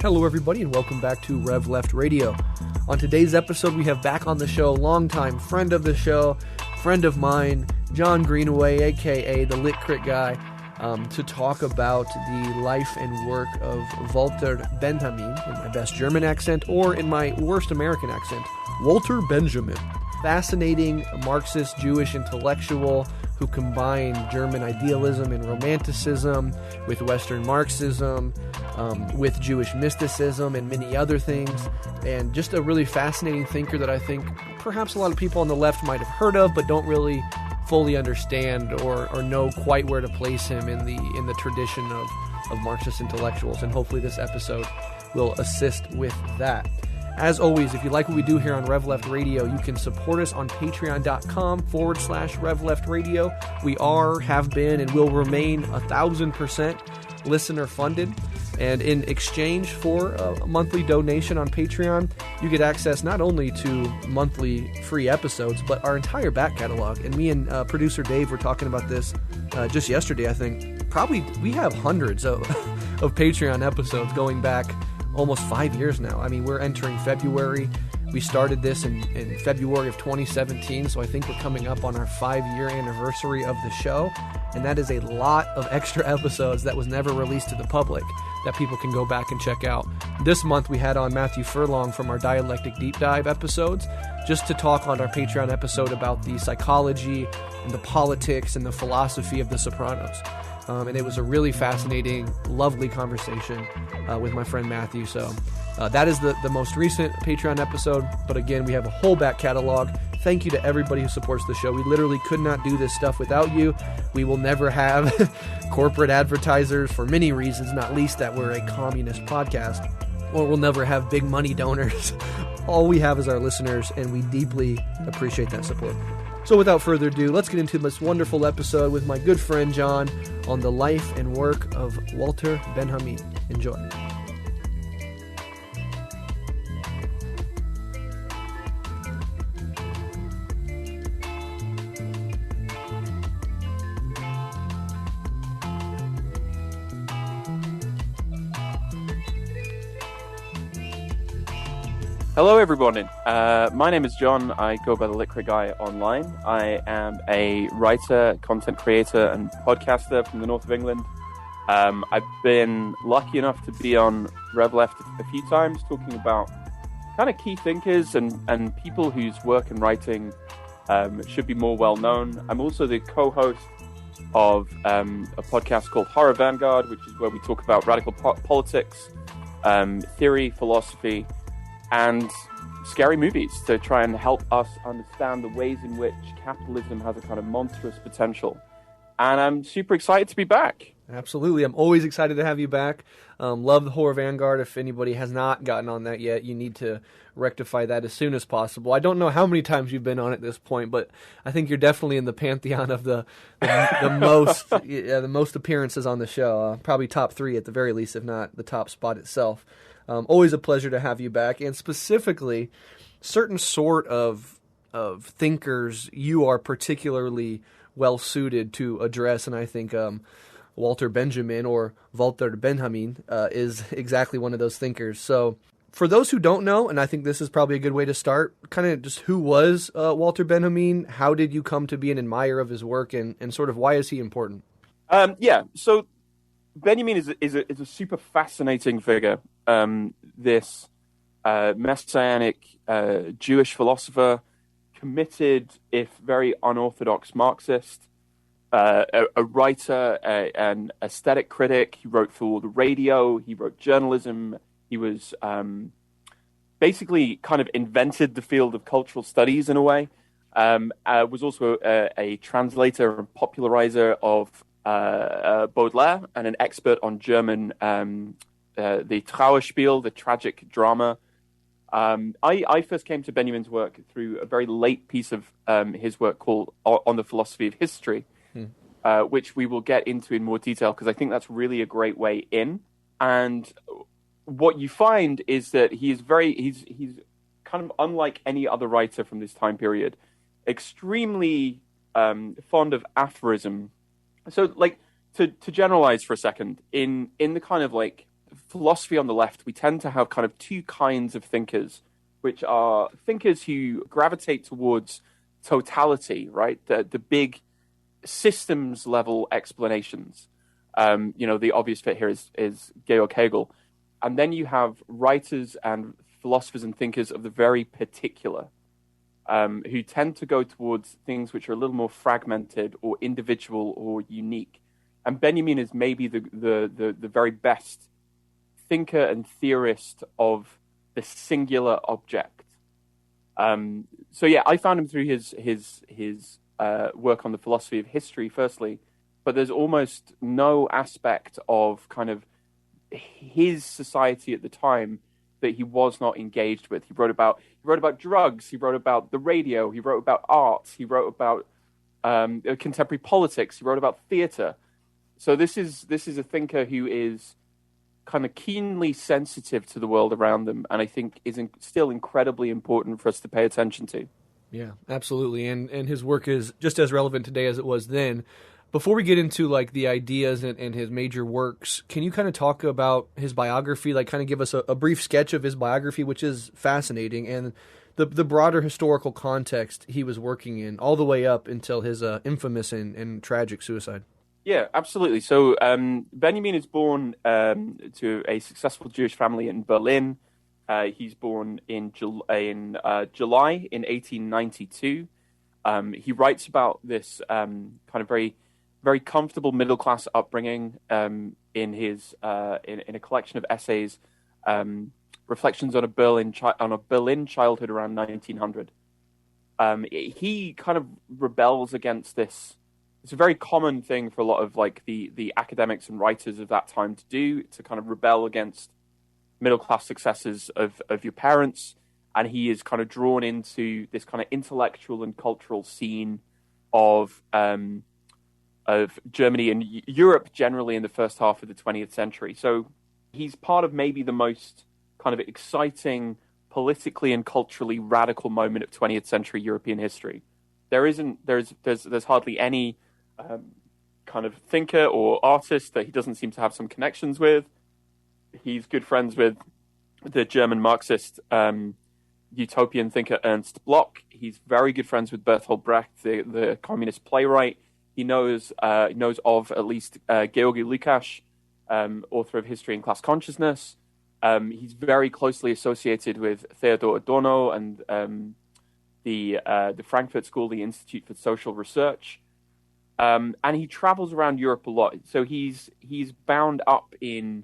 Hello everybody and welcome back to Rev Left Radio. On today's episode we have back on the show, longtime friend of the show, friend of mine, Jon Greenaway, aka the Lit Crit Guy, to talk about the life and work of Walter Benjamin, in my best German accent, or in my worst American accent, Walter Benjamin. Fascinating Marxist Jewish intellectual who combined German idealism and romanticism with Western Marxism, with Jewish mysticism and many other things, and just a really fascinating thinker that I think perhaps a lot of people on the left might have heard of but don't really fully understand or know quite where to place him in the tradition of Marxist intellectuals, and hopefully this episode will assist with that. As always, if you like what we do here on Rev Left Radio, you can support us on patreon.com/Rev Left Radio. We have been, and will remain 1,000% listener funded. And in exchange for a monthly donation on Patreon, you get access not only to monthly free episodes, but our entire back catalog. And me and producer Dave were talking about this just yesterday, I think. Probably we have hundreds of Patreon episodes going back almost 5 years now. I mean, we're entering February. We started this in February of 2017, so I think we're coming up on our 5-year anniversary of the show, and that is a lot of extra episodes that was never released to the public that people can go back and check out. This month we had on Matthew Furlong from our Dialectic Deep Dive episodes, just to talk on our Patreon episode about the psychology and the politics and the philosophy of The Sopranos. And it was a really fascinating, lovely conversation with my friend Matthew. So that is the most recent Patreon episode. But again, we have a whole back catalog. Thank you to everybody who supports the show. We literally could not do this stuff without you. We will never have corporate advertisers for many reasons, not least that we're a communist podcast. Or we'll never have big money donors. All we have is our listeners, and we deeply appreciate that support. So without further ado, let's get into this wonderful episode with my good friend Jon on the life and work of Walter Benjamin. Enjoy. Hello everyone, my name is Jon. I go by the Lit Crit Guy online. I am a writer, content creator and podcaster from the north of England. I've been lucky enough to be on Rev Left a few times talking about kind of key thinkers and people whose work and writing should be more well known. I'm also the co-host of a podcast called Horror Vanguard, which is where we talk about radical politics, theory, philosophy, and scary movies to try and help us understand the ways in which capitalism has a kind of monstrous potential. And I'm super excited to be back. Absolutely. I'm always excited to have you back. Love the Horror Vanguard. If anybody has not gotten on that yet, you need to rectify that as soon as possible. I don't know how many times you've been on at this point, but I think you're definitely in the pantheon of the most appearances on the show. Probably top 3 at the very least, if not the top spot itself. Always a pleasure to have you back, and specifically, certain sort of thinkers you are particularly well suited to address, and I think Walter Benjamin or Walter Benjamin is exactly one of those thinkers. So, for those who don't know, and I think this is probably a good way to start, kind of just who was Walter Benjamin? How did you come to be an admirer of his work, and sort of why is he important? So Benjamin is a super fascinating figure. This messianic Jewish philosopher, committed, if very unorthodox Marxist, a writer, an aesthetic critic. He wrote for the radio, he wrote journalism. He was basically kind of invented the field of cultural studies in a way. Was also a translator and popularizer of Baudelaire, and an expert on German the Trauerspiel, the tragic drama. I first came to Benjamin's work through a very late piece of his work called On the Philosophy of History, which we will get into in more detail, because I think that's really a great way in. And what you find is that he's kind of unlike any other writer from this time period, extremely fond of aphorism. So, like, to generalize for a second, in the kind of like philosophy on the left, we tend to have kind of two kinds of thinkers, which are thinkers who gravitate towards totality, right? The big systems level explanations. The obvious fit here is Georg Hegel. And then you have writers and philosophers and thinkers of the very particular, who tend to go towards things which are a little more fragmented or individual or unique. And Benjamin is maybe the very best thinker and theorist of the singular object. I found him through his work on the philosophy of history, firstly, but there's almost no aspect of kind of his society at the time that he was not engaged with. He wrote about drugs, he wrote about the radio, he wrote about art, he wrote about contemporary politics, he wrote about theater. So this is a thinker who is kind of keenly sensitive to the world around them, and I think is still incredibly important for us to pay attention to. Yeah, absolutely. And his work is just as relevant today as it was then. Before we get into like the ideas and his major works, can you kind of talk about his biography, like kind of give us a brief sketch of his biography, which is fascinating, and the broader historical context he was working in all the way up until his infamous and tragic suicide? Yeah, absolutely. So Benjamin is born to a successful Jewish family in Berlin. He's born in July in 1892. He writes about this kind of very, very comfortable middle class upbringing in his in a collection of essays, reflections on a Berlin childhood around 1900. He kind of rebels against this. It's a very common thing for a lot of like the academics and writers of that time to do, to kind of rebel against middle class successes of your parents, and he is kind of drawn into this kind of intellectual and cultural scene of Germany and Europe generally in the first half of the 20th century. So he's part of maybe the most kind of exciting, politically and culturally radical moment of 20th century European history. There's hardly any kind of thinker or artist that he doesn't seem to have some connections with. He's good friends with the German Marxist utopian thinker Ernst Bloch. He's very good friends with Bertolt Brecht, the communist playwright. He knows of at least Georgi Lukács, author of History and Class Consciousness. He's very closely associated with Theodor Adorno and the Frankfurt School, the Institute for Social Research. And he travels around Europe a lot. So he's bound up in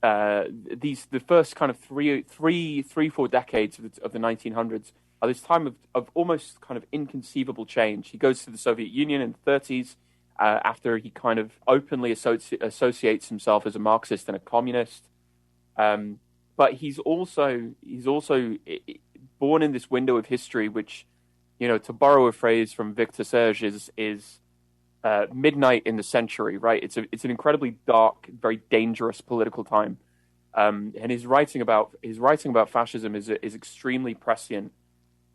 the first kind of 4 decades of the 1900s are this time of almost kind of inconceivable change. He goes to the Soviet Union in the 30s after he kind of openly associates himself as a Marxist and a communist. But he's also born in this window of history, which, to borrow a phrase from Victor Serge, is midnight in the century, right? It's an incredibly dark, very dangerous political time, and his writing about fascism is extremely prescient,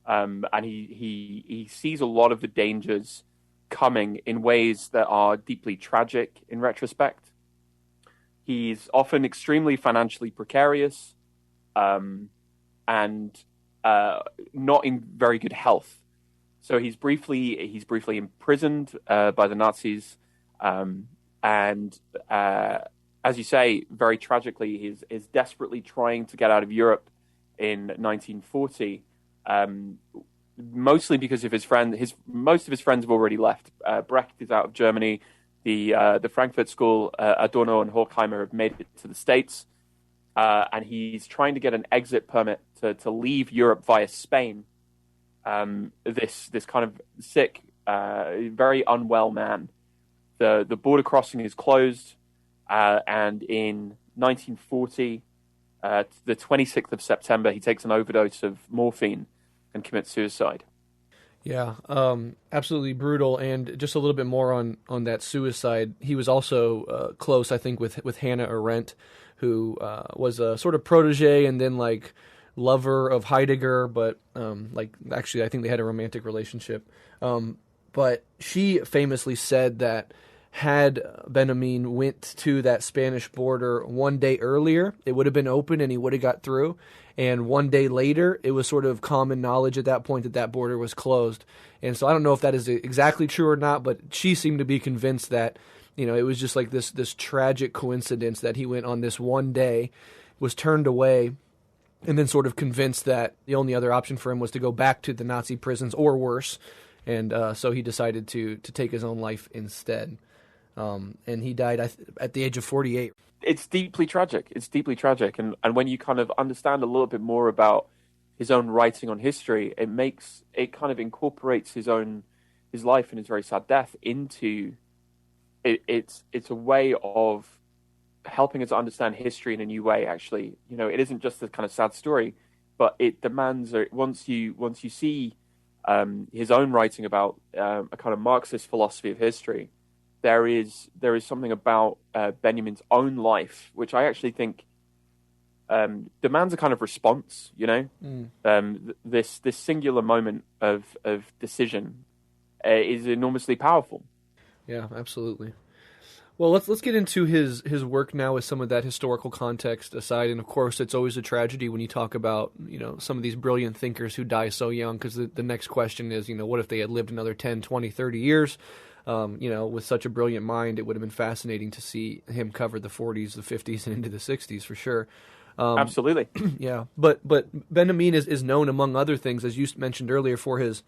and he sees a lot of the dangers coming in ways that are deeply tragic in retrospect. He's often extremely financially precarious, and not in very good health. So he's briefly imprisoned by the Nazis, and as you say, very tragically, is desperately trying to get out of Europe in 1940, mostly because of his friend. Most of his friends have already left. Brecht is out of Germany. The Frankfurt School, Adorno and Horkheimer have made it to the States, and he's trying to get an exit permit to leave Europe via Spain. This kind of sick, very unwell man. The border crossing is closed, and in 1940, the 26th of September, he takes an overdose of morphine and commits suicide. Yeah, absolutely brutal. And just a little bit more on that suicide. He was also close, I think, with Hannah Arendt, who was a sort of protege and then like lover of Heidegger, but actually I think they had a romantic relationship. But she famously said that had Benjamin went to that Spanish border one day earlier, it would have been open and he would have got through. And one day later, it was sort of common knowledge at that point that that border was closed. And so I don't know if that is exactly true or not, but she seemed to be convinced that, it was just like this tragic coincidence that he went on this one day, was turned away, and then sort of convinced that the only other option for him was to go back to the Nazi prisons or worse. And so he decided to take his own life instead. And he died at the age of 48. It's deeply tragic. And when you kind of understand a little bit more about his own writing on history, it kind of incorporates his life and his very sad death into it. It's a way of helping us understand history in a new way, actually. It isn't just a kind of sad story, but it demands, once you see his own writing about a kind of Marxist philosophy of history, there is something about Benjamin's own life which I actually think demands a kind of response. This singular moment of decision is enormously powerful. Yeah, absolutely. Well, let's get into his work now with some of that historical context aside. And of course, it's always a tragedy when you talk about some of these brilliant thinkers who die so young, because the next question is what if they had lived another 10, 20, 30 years? With such a brilliant mind, it would have been fascinating to see him cover the 40s, the 50s, and into the 60s for sure. Absolutely. Yeah, but Benjamin is known, among other things, as you mentioned earlier, for his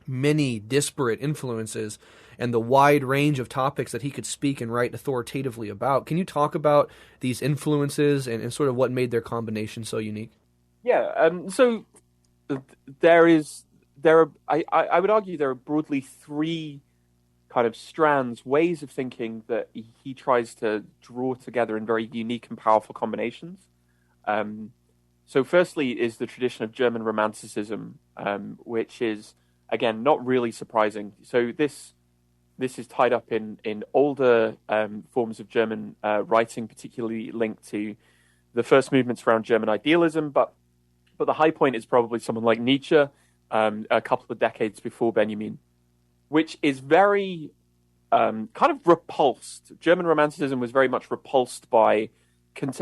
many disparate influences and the wide range of topics that he could speak and write authoritatively about. Can you talk about these influences and sort of what made their combination so unique? Yeah, so I would argue there are broadly three kind of strands, ways of thinking that he tries to draw together in very unique and powerful combinations. So firstly is the tradition of German Romanticism, which is, again, not really surprising. So this is tied up in older forms of German writing, particularly linked to the first movements around German idealism. But the high point is probably someone like Nietzsche, a couple of decades before Benjamin, which is very kind of repulsed. German Romanticism was very much repulsed by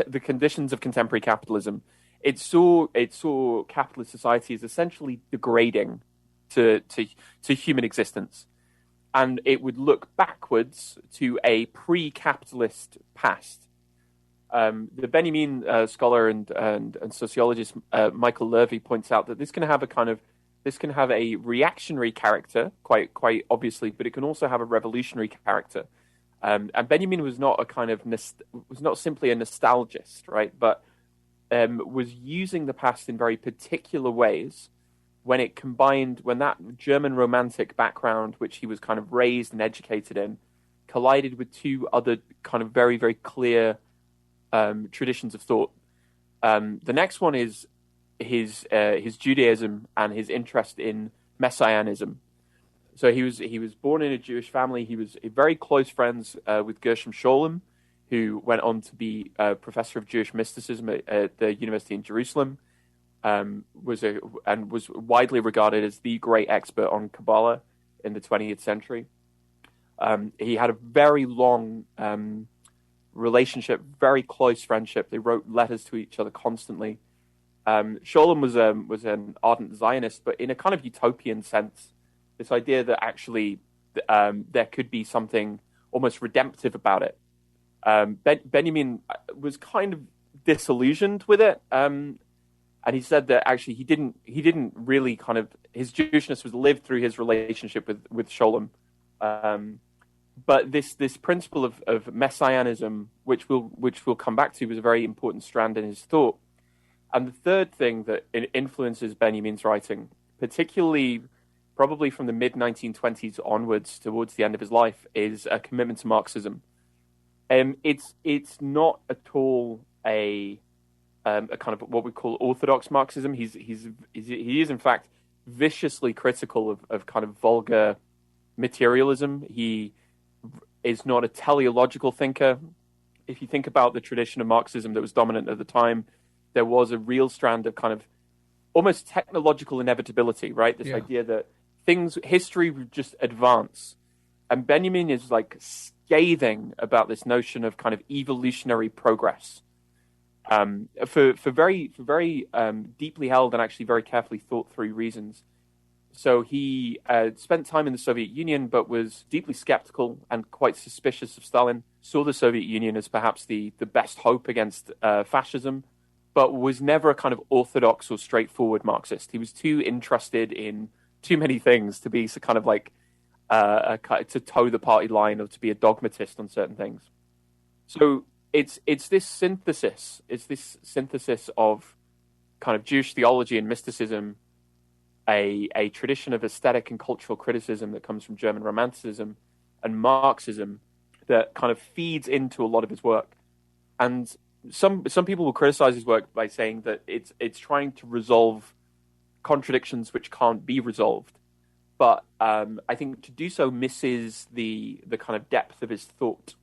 the conditions of contemporary capitalism. It saw capitalist society as essentially degrading to human existence, and it would look backwards to a pre-capitalist past. The Benjamin scholar and sociologist Michael Levy points out that this can have a reactionary character, quite obviously, but it can also have a revolutionary character. And Benjamin was not simply a nostalgist, right? But was using the past in very particular ways when that German romantic background, which he was kind of raised and educated in, collided with two other kind of very, very clear traditions of thought. The next one is his Judaism and his interest in messianism. So he was born in a Jewish family. He was very close friends with Gershom Scholem, who went on to be a professor of Jewish mysticism at the University in Jerusalem. Was widely regarded as the great expert on Kabbalah in the 20th century. He had a very long relationship, very close friendship. They wrote letters to each other constantly. Scholem was an ardent Zionist, but in a kind of utopian sense. This idea that actually there could be something almost redemptive about it. Benjamin was kind of disillusioned with it, and he said that actually he didn't really kind of, his Jewishness was lived through his relationship with Scholem. But this principle of messianism, which we'll come back to, was a very important strand in his thought. And the third thing that influences Benjamin's writing, particularly probably from the mid-1920s onwards towards the end of his life, is a commitment to Marxism. It's not at all a kind of what we call orthodox Marxism. He is in fact viciously critical of kind of vulgar materialism. He is not a teleological thinker. If you think about the tradition of Marxism that was dominant at the time, there was a real strand of kind of almost technological inevitability, right? This idea that history would just advance. And Benjamin is like scathing about this notion of kind of evolutionary progress, for very deeply held and actually very carefully thought through reasons. So he spent time in the Soviet Union, but was deeply skeptical and quite suspicious of Stalin. Saw the Soviet Union as perhaps the best hope against fascism, but was never a kind of orthodox or straightforward Marxist. He was too interested in too many things to be kind of like to toe the party line or to be a dogmatist on certain things. So it's this synthesis. It's this synthesis of kind of Jewish theology and mysticism, a tradition of aesthetic and cultural criticism that comes from German Romanticism, and Marxism that kind of feeds into a lot of his work. And some people will criticize his work by saying that it's trying to resolve contradictions which can't be resolved. But I think to do so misses the kind of depth of his thought.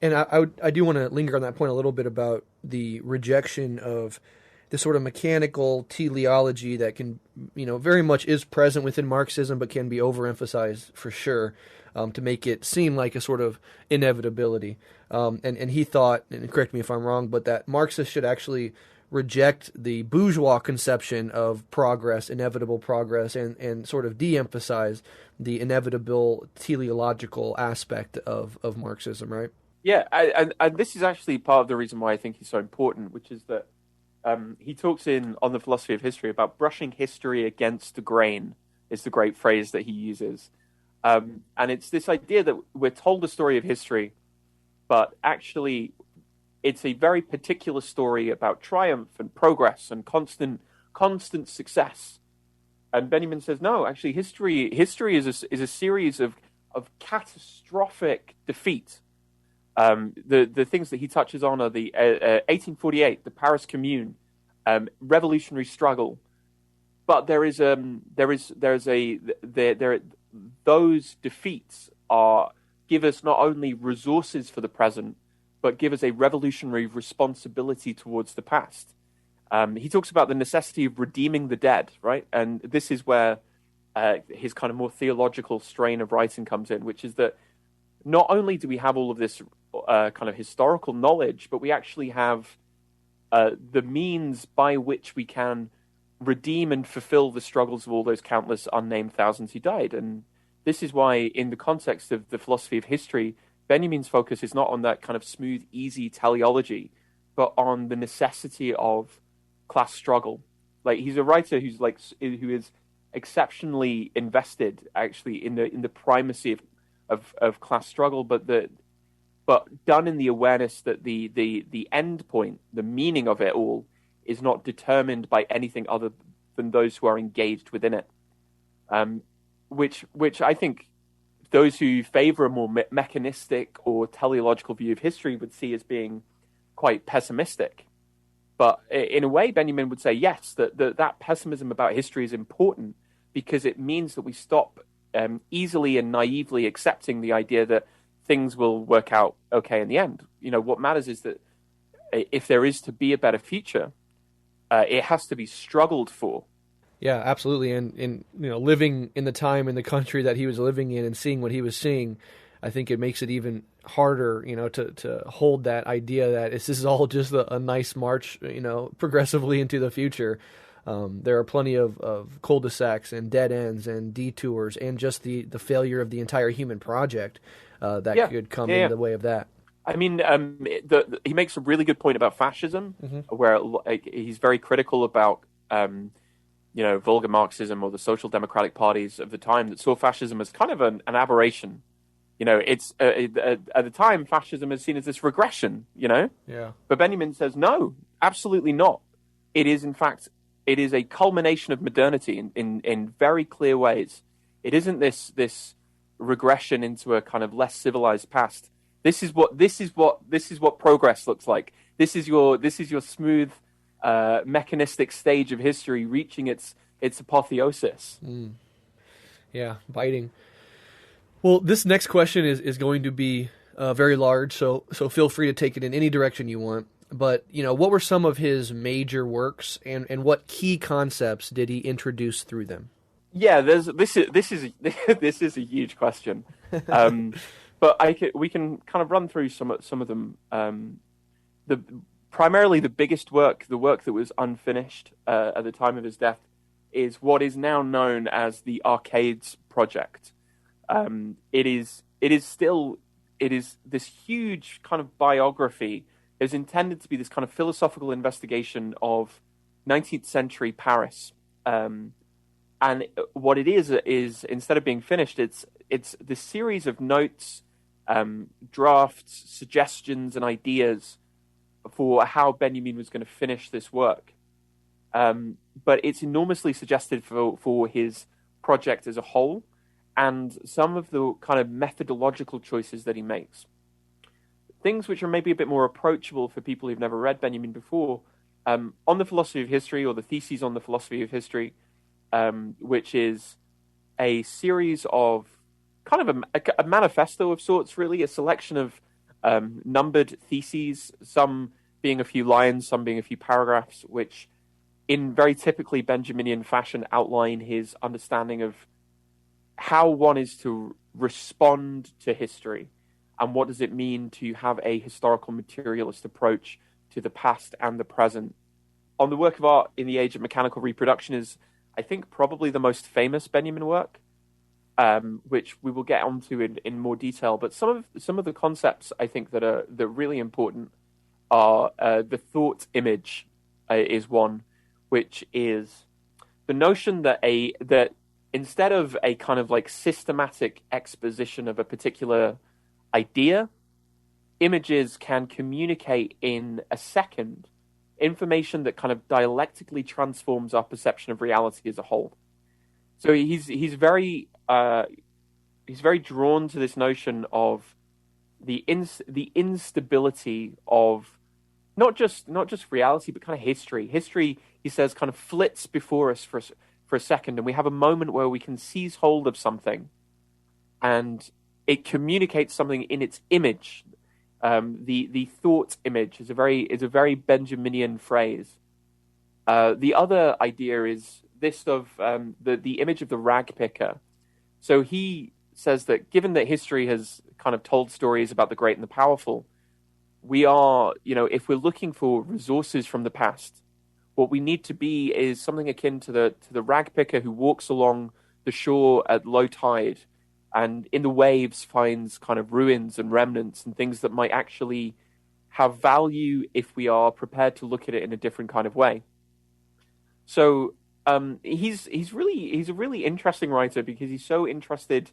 And I do want to linger on that point a little bit about the rejection of the sort of mechanical teleology that can, very much is present within Marxism, but can be overemphasized for sure, to make it seem like a sort of inevitability. And he thought, and correct me if I'm wrong, but that Marxists should actually reject the bourgeois conception of progress, inevitable progress, and sort of de-emphasize the inevitable teleological aspect of Marxism, right? Yeah, and this is actually part of the reason why I think he's so important, which is that he talks on the philosophy of history about brushing history against the grain, is the great phrase that he uses. And it's this idea that we're told a story of history, but actually it's a very particular story about triumph and progress and constant success. And Benjamin says, no, actually history is a series of catastrophic defeat. The things that he touches on are the 1848, the Paris Commune, revolutionary struggle. But those defeats give us not only resources for the present, but give us a revolutionary responsibility towards the past. He talks about the necessity of redeeming the dead, right? And this is where his kind of more theological strain of writing comes in, which is that not only do we have all of this kind of historical knowledge, but we actually have the means by which we can redeem and fulfill the struggles of all those countless unnamed thousands who died. And this is why, in the context of the philosophy of history, Benjamin's focus is not on that kind of smooth, easy teleology, but on the necessity of class struggle. Like, he's a writer who is exceptionally invested, actually, in the primacy of class struggle, but done in the awareness that the end point, the meaning of it all, is not determined by anything other than those who are engaged within it. Which I think those who favor a more mechanistic or teleological view of history would see as being quite pessimistic. But in a way, Benjamin would say, yes, that pessimism about history is important because it means that we stop easily and naively accepting the idea that things will work out okay in the end. What matters is that if there is to be a better future, it has to be struggled for. Yeah, absolutely. And living in the time in the country that he was living in and seeing what he was seeing, I think it makes it even harder, to hold that idea that this is all just a nice march, progressively into the future. There are plenty of cul-de-sacs and dead ends and detours and just the failure of the entire human project that could come in the way of that. I mean, he makes a really good point about fascism, where he's very critical about, vulgar Marxism or the social democratic parties of the time that saw fascism as kind of an aberration. It's at the time fascism is seen as this regression. Yeah. But Benjamin says no, absolutely not. It is in fact a culmination of modernity in very clear ways. It isn't this regression into a kind of less civilized past. This is what progress looks like. This is your smooth, mechanistic stage of history reaching its apotheosis. Yeah, biting. Well, this next question is going to be very large, so feel free to take it in any direction you want. But what were some of his major works, and what key concepts did he introduce through them? Yeah, this is a huge question. But we can kind of run through some of them. The primarily the biggest work, the work that was unfinished at the time of his death, is what is now known as the Arcades Project. It is this huge kind of biography. It was intended to be this kind of philosophical investigation of 19th century Paris. And what it is instead of being finished, it's this series of notes, drafts, suggestions, and ideas for how Benjamin was going to finish this work. But it's enormously suggestive for his project as a whole, and some of the kind of methodological choices that he makes. Things which are maybe a bit more approachable for people who've never read Benjamin before, on the philosophy of history, or the theses on the philosophy of history, which is a series of kind of a manifesto of sorts, really, a selection of numbered theses, some being a few lines, some being a few paragraphs, which in very typically Benjaminian fashion outline his understanding of how one is to respond to history, and what does it mean to have a historical materialist approach to the past and the present. On the work of art in the age of mechanical reproduction is, I think, probably the most famous Benjamin work, which we will get onto in more detail. But some of the concepts I think that are really important are the thought image is one, which is the notion that instead of a kind of like systematic exposition of a particular idea, images can communicate in a second information that kind of dialectically transforms our perception of reality as a whole. So he's very drawn to this notion of the instability of not just reality, but kind of history. History, he says, kind of flits before us for a second, and we have a moment where we can seize hold of something, and it communicates something in its image. The thought image is a very Benjaminian phrase. The other idea is this of the image of the rag picker. So he says that given that history has kind of told stories about the great and the powerful, we are, if we're looking for resources from the past, what we need to be is something akin to the rag picker who walks along the shore at low tide and in the waves finds kind of ruins and remnants and things that might actually have value if we are prepared to look at it in a different kind of way. So he's a really interesting writer because he's so interested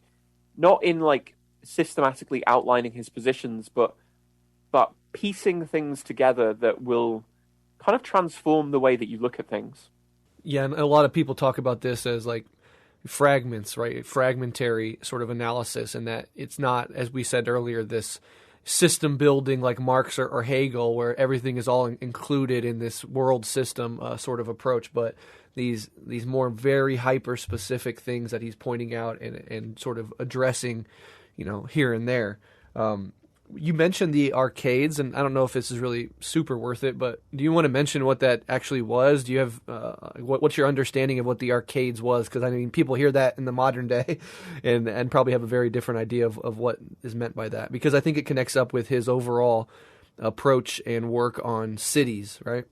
not in like systematically outlining his positions, but piecing things together that will kind of transform the way that you look at things. Yeah, and a lot of people talk about this as like fragments, right? Fragmentary sort of analysis, and that it's not, as we said earlier, this system building like Marx or Hegel, where everything is all included in this world system sort of approach, but these more very hyper specific things that he's pointing out and sort of addressing, here and there. You mentioned the arcades, and I don't know if this is really super worth it, but do you want to mention what that actually was? Do you have what's your understanding of what the arcades was? Because I mean, people hear that in the modern day, and probably have a very different idea of what is meant by that. Because I think it connects up with his overall approach and work on cities, right?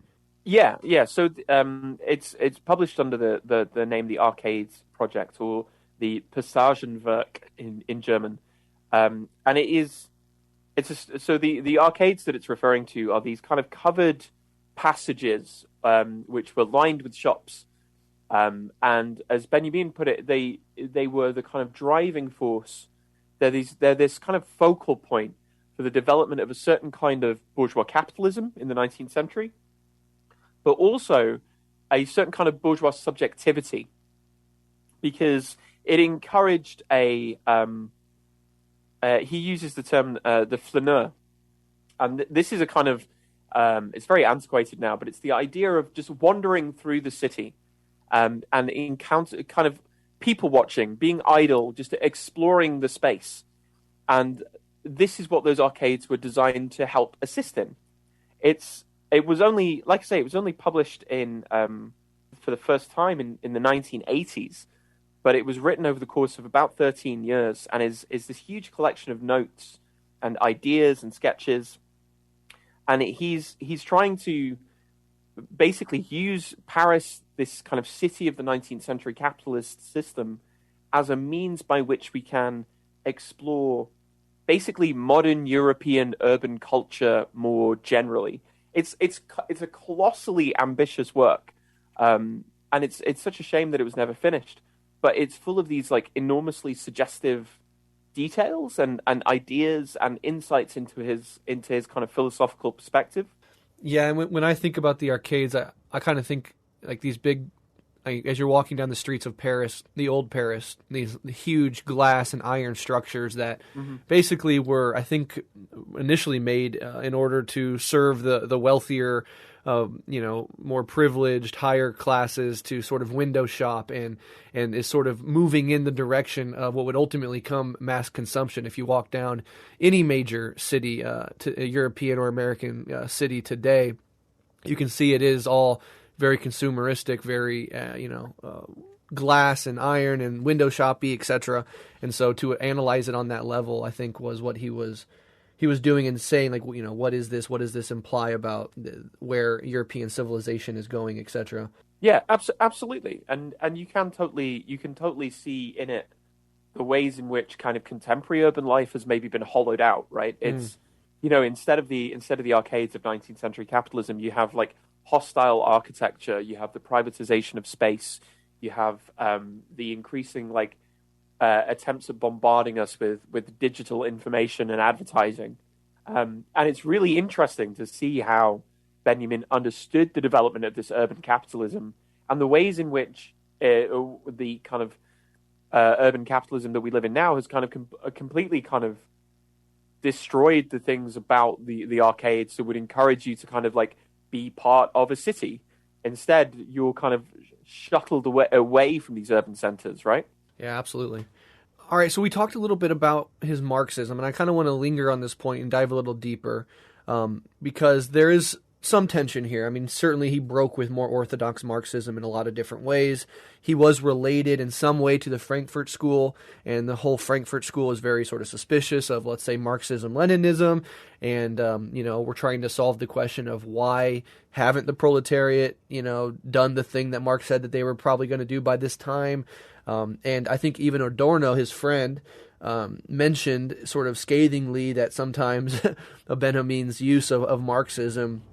Yeah. So it's published under the name the Arcades Project, or the Passagenwerk in German, and it is. So the arcades that it's referring to are these kind of covered passages which were lined with shops, and as Benjamin put it, they were the kind of driving force. They're this kind of focal point for the development of a certain kind of bourgeois capitalism in the 19th century, but also a certain kind of bourgeois subjectivity, because it encouraged he uses the term the flaneur, and this is a kind of it's very antiquated now, but it's the idea of just wandering through the city and encounter kind of people watching, being idle, just exploring the space. And this is what those arcades were designed to help assist in. It was only, like I say, it was only published in for the first time in the 1980s. but it was written over the course of about 13 years and is this huge collection of notes and ideas and sketches. And he's trying to basically use Paris, this kind of city of the 19th century capitalist system, as a means by which we can explore basically modern European urban culture more generally. It's a colossally ambitious work, and it's such a shame that it was never finished. But it's full of these like enormously suggestive details and ideas and insights into his kind of philosophical perspective. Yeah, and when I think about the arcades, I kind of think like these big, as you're walking down the streets of Paris, the old Paris, these huge glass and iron structures that basically were, I think, initially made in order to serve the wealthier, more privileged, higher classes to sort of window shop and is sort of moving in the direction of what would ultimately come mass consumption. If you walk down any major city, to a European or American city today, you can see it is all very consumeristic, very, glass and iron and window shoppy, etc. And so to analyze it on that level, I think was what he was doing and saying, like, what is this? What does this imply about where European civilization is going, etc. Yeah, absolutely. And you can totally see in it the ways in which kind of contemporary urban life has maybe been hollowed out, right? It's, instead of the arcades of 19th century capitalism, you have like hostile architecture, you have the privatization of space, you have the increasing attempts at bombarding us with digital information and advertising. And it's really interesting to see how Benjamin understood the development of this urban capitalism and the ways in which the kind of urban capitalism that we live in now has kind of completely kind of destroyed the things about the arcades that would encourage you to kind of like be part of a city. Instead, you're kind of shuttled away from these urban centers, right? Yeah, absolutely. All right, so we talked a little bit about his Marxism, and I kind of want to linger on this point and dive a little deeper because there is some tension here. I mean, certainly he broke with more orthodox Marxism in a lot of different ways. He was related in some way to the Frankfurt School, and the whole Frankfurt School is very sort of suspicious of, let's say, Marxism-Leninism, and, we're trying to solve the question of why haven't the proletariat, done the thing that Marx said that they were probably going to do by this time. And I think even Adorno, his friend, mentioned sort of scathingly that sometimes Benjamin's use of Marxism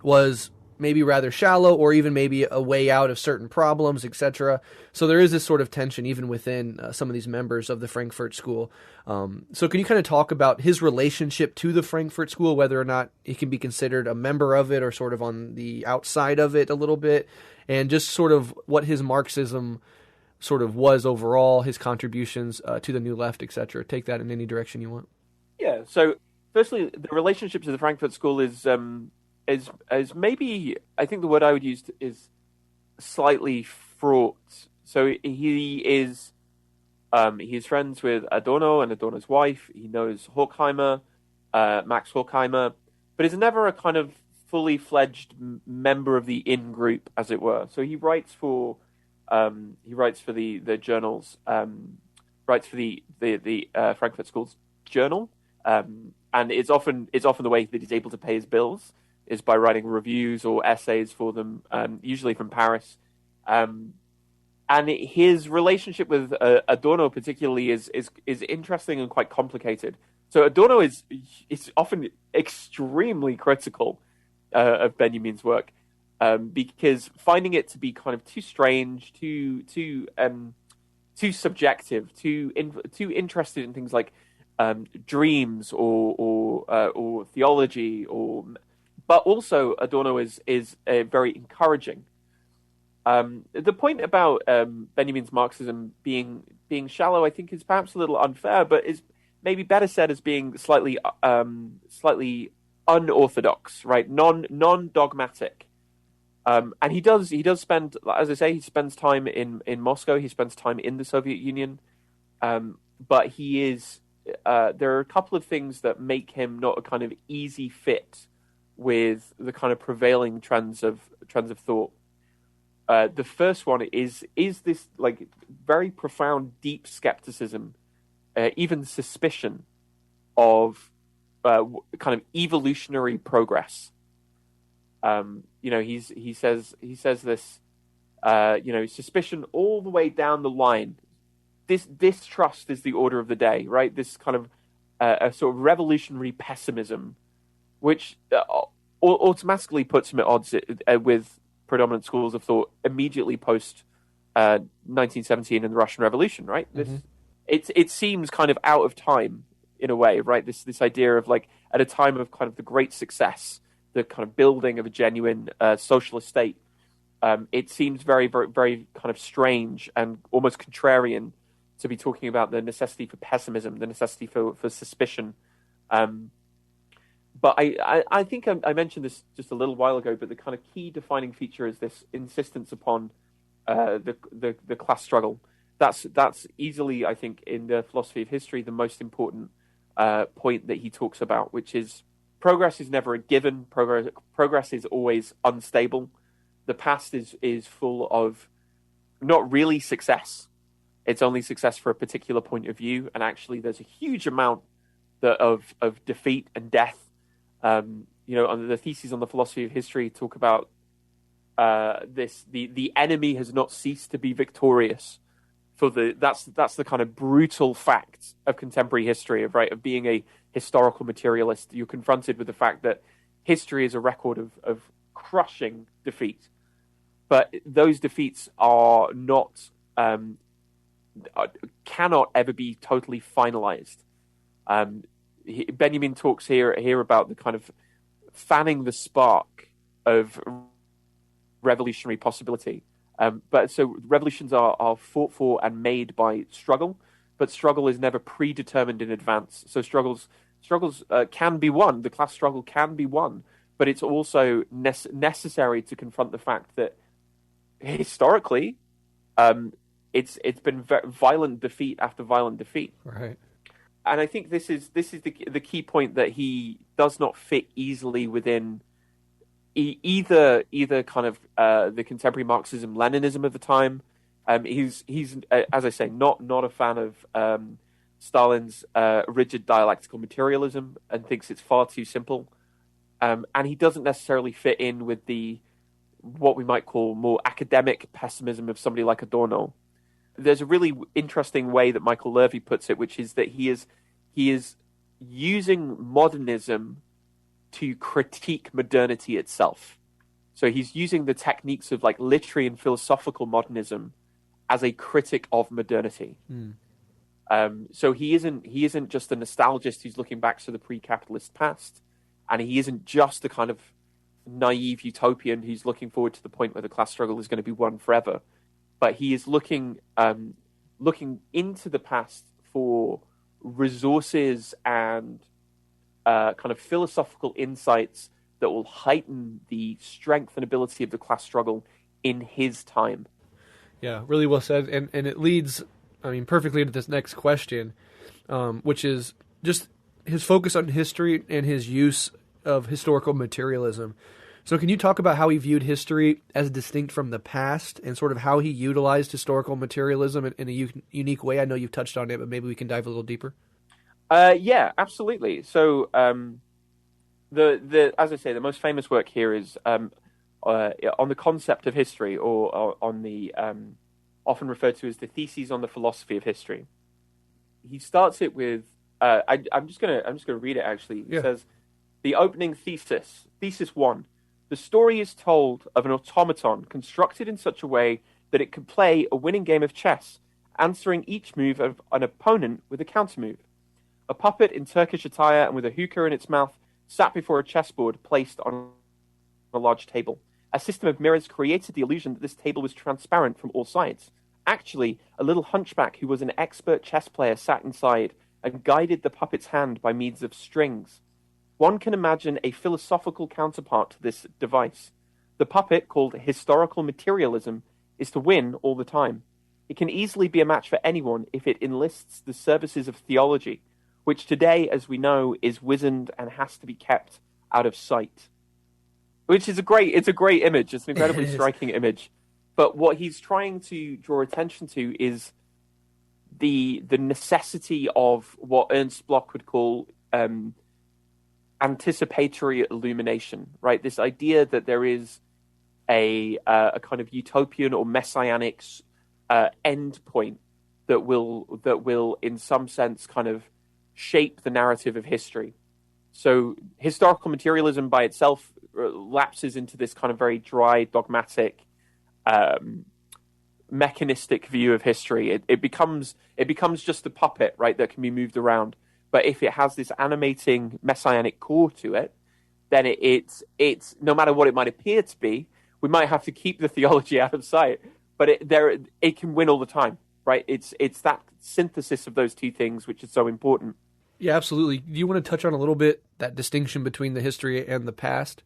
was maybe rather shallow or even maybe a way out of certain problems, etc. So there is this sort of tension even within some of these members of the Frankfurt School. So can you kind of talk about his relationship to the Frankfurt School, whether or not he can be considered a member of it or sort of on the outside of it a little bit, and just sort of what his Marxism sort of was overall, his contributions to the New Left, etc. Take that in any direction you want. Yeah. So, firstly, the relationship to the Frankfurt School is maybe, I think the word I would use is slightly fraught. So he's friends with Adorno and Adorno's wife. He knows Horkheimer, Max Horkheimer, but is never a kind of fully fledged member of the in group, as it were. So he writes for the journals, writes for the Frankfurt School's journal, and it's often the way that he's able to pay his bills is by writing reviews or essays for them, usually from Paris. And his relationship with Adorno particularly is interesting and quite complicated. So Adorno is often extremely critical of Benjamin's work. Because finding it to be kind of too strange, too subjective, too interested in things like dreams or theology, but also Adorno is very encouraging. The point about Benjamin's Marxism being shallow, I think, is perhaps a little unfair, but is maybe better said as being slightly unorthodox, right? Non-dogmatic. And he does spend, as I say, he spends time in Moscow. He spends time in the Soviet Union. But he is, there are a couple of things that make him not a kind of easy fit with the kind of prevailing trends of thought. The first one is this like very profound, deep skepticism, even suspicion of kind of evolutionary progress. He says this, suspicion all the way down the line. This distrust is the order of the day, right? This kind of a sort of revolutionary pessimism, which automatically puts him at odds with predominant schools of thought immediately post 1917 and the Russian Revolution, right? Mm-hmm. It seems kind of out of time in a way, right? This idea of like at a time of kind of the great success, the kind of building of a genuine socialist state. It seems very, very, very kind of strange and almost contrarian to be talking about the necessity for pessimism, the necessity for suspicion. But I think I mentioned this just a little while ago, but the kind of key defining feature is this insistence upon the class struggle. That's easily, I think, in the philosophy of history, the most important point that he talks about, which is progress is never a given. Progress is always unstable. The past is full of not really success. It's only success for a particular point of view, and actually, there's a huge amount of defeat and death. Under the theses on the philosophy of history talk about the enemy has not ceased to be victorious. That's the kind of brutal fact of contemporary history, of being a historical materialist. You're confronted with the fact that history is a record of crushing defeat, but those defeats are not cannot ever be totally finalized. Benjamin talks here about the kind of fanning the spark of revolutionary possibility. But so revolutions are fought for and made by struggle, but struggle is never predetermined in advance. So struggles can be won. The class struggle can be won, but it's also necessary to confront the fact that historically, it's been violent defeat after violent defeat. Right. And I think this is the key point, that he does not fit easily within either kind of the contemporary Marxism, Leninism of the time. He's as I say, not a fan of Stalin's rigid dialectical materialism, and thinks it's far too simple. And he doesn't necessarily fit in with what we might call more academic pessimism of somebody like Adorno. There's a really interesting way that Michael Levy puts it, which is that he is using modernism to critique modernity itself. So he's using the techniques of like literary and philosophical modernism as a critic of modernity. So he isn't just a nostalgist who's looking back to the pre-capitalist past, and he isn't just a kind of naive utopian who's looking forward to the point where the class struggle is going to be won forever. But he is looking into the past for resources and kind of philosophical insights that will heighten the strength and ability of the class struggle in his time. Yeah, really well said. And it leads, perfectly into this next question, which is just his focus on history and his use of historical materialism. So can you talk about how he viewed history as distinct from the past, and sort of how he utilized historical materialism in a unique way? I know you've touched on it, but maybe we can dive a little deeper. Yeah, absolutely. So as I say, the most famous work here is on the concept of history, or on the often referred to as the theses on the philosophy of history. He starts it with I'm just gonna read it actually. He says, the opening thesis 1. The story is told of an automaton constructed in such a way that it could play a winning game of chess, answering each move of an opponent with a countermove. A puppet in Turkish attire and with a hookah in its mouth sat before a chessboard placed on a large table. A system of mirrors created the illusion that this table was transparent from all sides. Actually, a little hunchback who was an expert chess player sat inside and guided the puppet's hand by means of strings. One can imagine a philosophical counterpart to this device. The puppet, called historical materialism, is to win all the time. It can easily be a match for anyone if it enlists the services of theology, which today, as we know, is wizened and has to be kept out of sight. Which is a great image. It's an incredibly striking image. But what he's trying to draw attention to is the necessity of what Ernst Bloch would call anticipatory illumination, right? This idea that there is a kind of utopian or messianic end point that will in some sense kind of shape the narrative of history. So historical materialism by itself lapses into this kind of very dry, dogmatic, mechanistic view of history. It becomes just a puppet, right, that can be moved around. But if it has this animating messianic core to it, then it's no matter what it might appear to be, we might have to keep the theology out of sight, but it can win all the time, right? It's that synthesis of those two things which is so important. Yeah, absolutely. Do you want to touch on a little bit that distinction between the history and the past?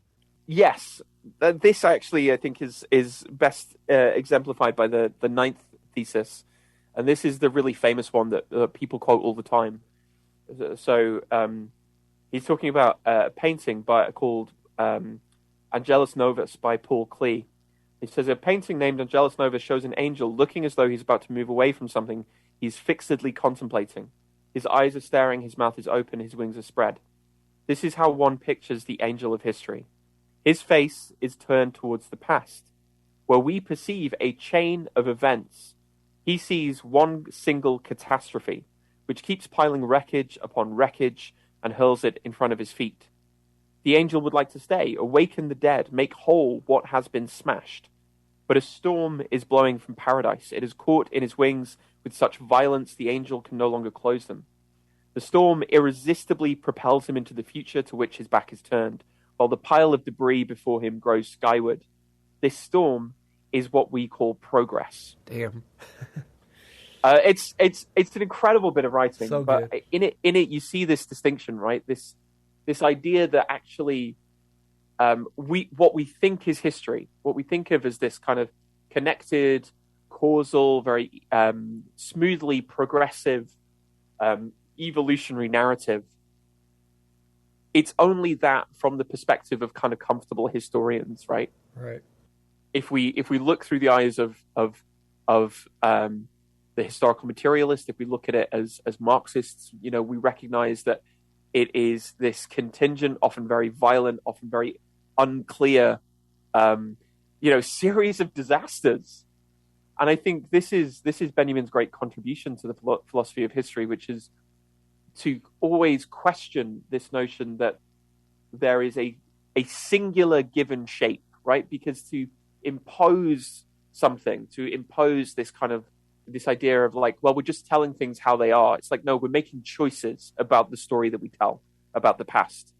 Yes. This actually, I think, is best exemplified by the ninth thesis. And this is the really famous one that people quote all the time. So he's talking about a painting called Angelus Novus by Paul Klee. He says, a painting named Angelus Novus shows an angel looking as though he's about to move away from something he's fixedly contemplating. His eyes are staring, his mouth is open, his wings are spread. This is how one pictures the angel of history. His face is turned towards the past, where we perceive a chain of events. He sees one single catastrophe, which keeps piling wreckage upon wreckage and hurls it in front of his feet. The angel would like to stay, awaken the dead, make whole what has been smashed. But a storm is blowing from paradise. It is caught in his wings with such violence the angel can no longer close them. The storm irresistibly propels him into the future to which his back is turned, while the pile of debris before him grows skyward. This storm is what we call progress. Damn. It's an incredible bit of writing, So but good. in it you see this distinction, right? This idea that actually what we think is history, what we think of as this kind of connected, causal, very smoothly progressive evolutionary narrative, it's only that from the perspective of kind of comfortable historians, right? Right. If we look through the eyes of the historical materialist, if we look at it as Marxists, we recognize that it is this contingent, often very violent, often very unclear, series of disasters. And I think this is Benjamin's great contribution to the philosophy of history, which is to always question this notion that there is a singular given shape, right? Because to impose something, to impose this idea of like, well, we're just telling things how they are. It's like, no, we're making choices about the story that we tell, about the past.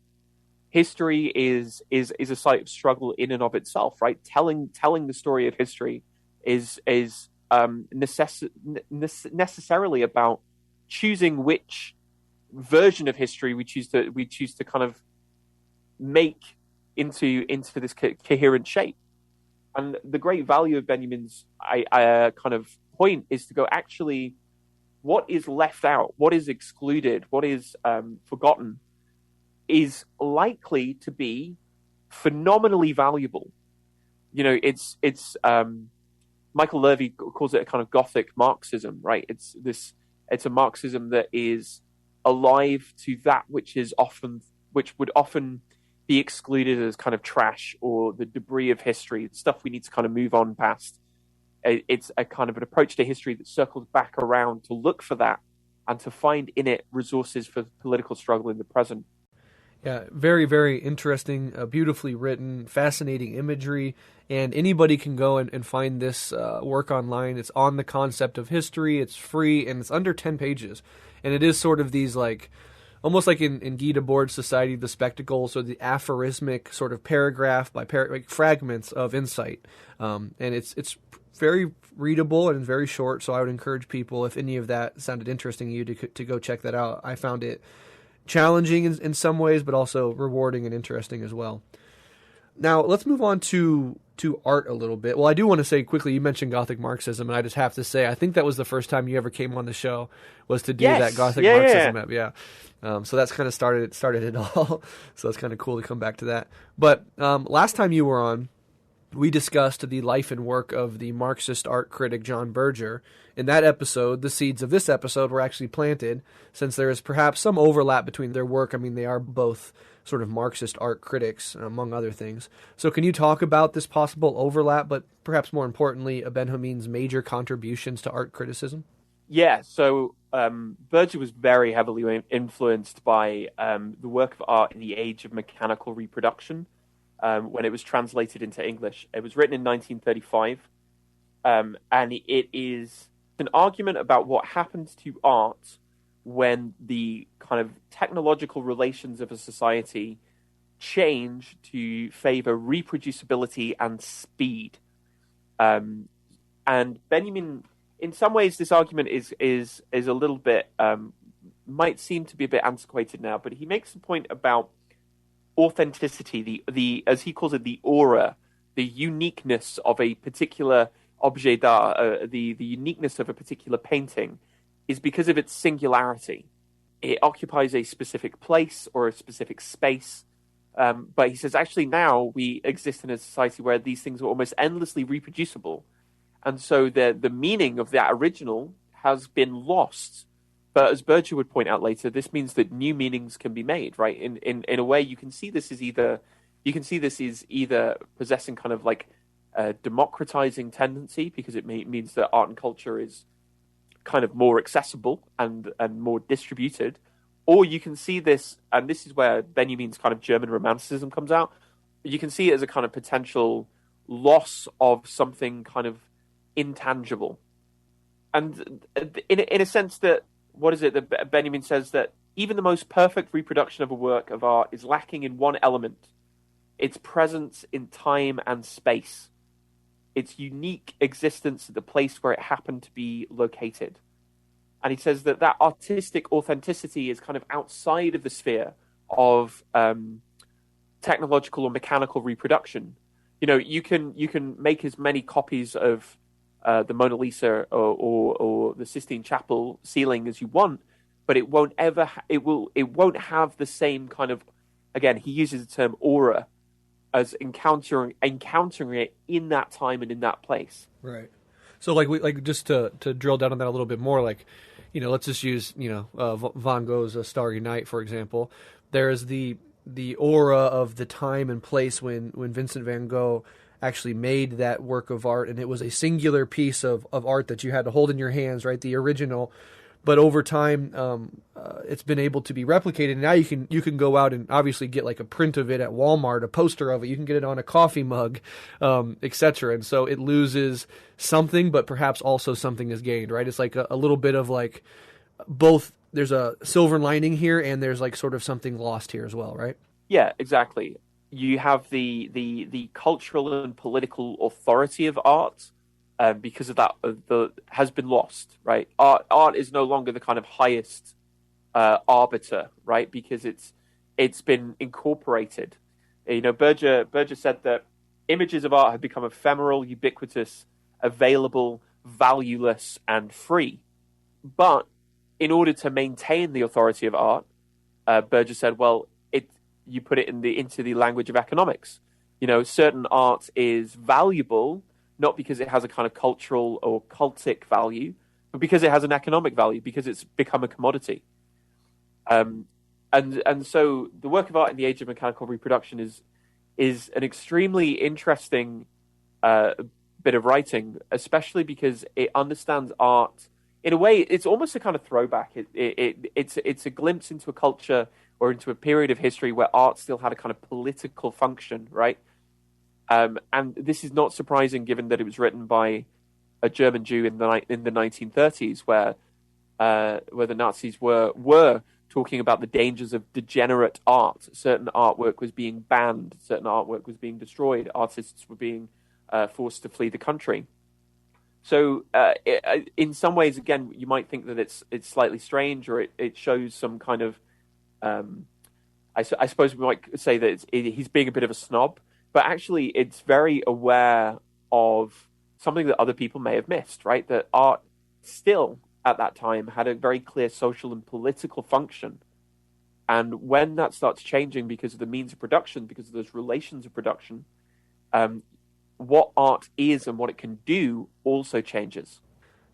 History is a site of struggle in and of itself, right? Telling the story of history is necessarily about choosing which version of history we choose to kind of make into this coherent shape. And the great value of Benjamin's kind of point is to go, actually, what is left out, what is excluded, what is forgotten, is likely to be phenomenally valuable. It's Michael Levy calls it a kind of Gothic Marxism, right? It's a Marxism that is alive to that which would often be excluded as kind of trash or the debris of history, stuff we need to kind of move on past. It's a kind of an approach to history that circles back around to look for that and to find in it resources for political struggle in the present. Yeah, very, very interesting, beautifully written, fascinating imagery, and anybody can go and find this work online. It's on the concept of history, it's free, and it's under 10 pages. And it is sort of these, like, almost like in Guy Debord's Society of the Spectacles, or the aphorismic sort of paragraph by like fragments of insight. And it's very readable and very short, so I would encourage people, if any of that sounded interesting to you, to go check that out. I found it challenging in some ways, but also rewarding and interesting as well. Now, let's move on to art a little bit. Well, I do want to say quickly, you mentioned Gothic Marxism, and I just have to say, I think that was the first time you ever came on the show, was to do that Gothic Marxism. Yeah. So that's kind of started it all. So it's kind of cool to come back to that. But last time you were on, we discussed the life and work of the Marxist art critic John Berger. In that episode, the seeds of this episode were actually planted, since there is perhaps some overlap between their work. I mean, they are both sort of Marxist art critics, among other things. So can you talk about this possible overlap, but perhaps more importantly, Benjamin's major contributions to art criticism? Yeah, so Berger was very heavily influenced by the work of art in the age of mechanical reproduction when it was translated into English. It was written in 1935, and it is an argument about what happens to art when the kind of technological relations of a society change to favor reproducibility and speed. And Benjamin, in some ways, this argument is a little bit might seem to be a bit antiquated now, but he makes a point about authenticity, the as he calls it, the aura, the uniqueness of a particular objet d'art, the uniqueness of a particular painting is because of its singularity. It occupies a specific place or a specific space. But he says, actually, now we exist in a society where these things are almost endlessly reproducible. And so the meaning of that original has been lost. But as Berger would point out later, this means that new meanings can be made, right? In a way, you can see this as either possessing kind of like a democratizing tendency, because it means that art and culture is kind of more accessible and more distributed, or you can see this, and this is where Benjamin's kind of German Romanticism comes out. You can see it as a kind of potential loss of something kind of intangible, and in a sense that, what is it that Benjamin says, that even the most perfect reproduction of a work of art is lacking in one element: its presence in time and space, its unique existence at the place where it happened to be located. And he says that artistic authenticity is kind of outside of the sphere of technological or mechanical reproduction. You know, you can make as many copies of the Mona Lisa or the Sistine Chapel ceiling as you want, but it won't have the same kind of, again, he uses the term aura, as encountering it in that time and in that place. Right. So like just to drill down on that a little bit more, like, you know, let's just use, Van Gogh's A Starry Night, for example. There's the aura of the time and place when Vincent van Gogh actually made that work of art, and it was a singular piece of art that you had to hold in your hands, right? The original. But over time, it's been able to be replicated. And now you can go out and obviously get like a print of it at Walmart, a poster of it. You can get it on a coffee mug, etc. And so it loses something, but perhaps also something is gained, right? It's like a little bit of like both. There's a silver lining here, and there's like sort of something lost here as well, right? Yeah, exactly. You have the cultural and political authority of art. Because of that, has been lost, right? Art is no longer the kind of highest arbiter, right? Because it's been incorporated. You know, Berger said that images of art have become ephemeral, ubiquitous, available, valueless, and free. But in order to maintain the authority of art, Berger said, well, you put it into the language of economics. You know, certain art is valuable, not because it has a kind of cultural or cultic value, but because it has an economic value, because it's become a commodity. And so the work of art in the age of mechanical reproduction is an extremely interesting bit of writing, especially because it understands art in a way. It's almost a kind of throwback. It's a glimpse into a culture or into a period of history where art still had a kind of political function, right? And this is not surprising, given that it was written by a German Jew in the 1930s, where the Nazis were talking about the dangers of degenerate art. Certain artwork was being banned, certain artwork was being destroyed, artists were being forced to flee the country. So, in some ways, again, you might think that it's slightly strange, or it shows some kind of, I suppose we might say that he's being a bit of a snob. But actually, it's very aware of something that other people may have missed, right? That art still, at that time, had a very clear social and political function. And when that starts changing because of the means of production, because of those relations of production, what art is and what it can do also changes.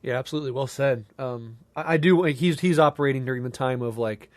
Yeah, absolutely. Well said. I do. Like, he's operating during the time of like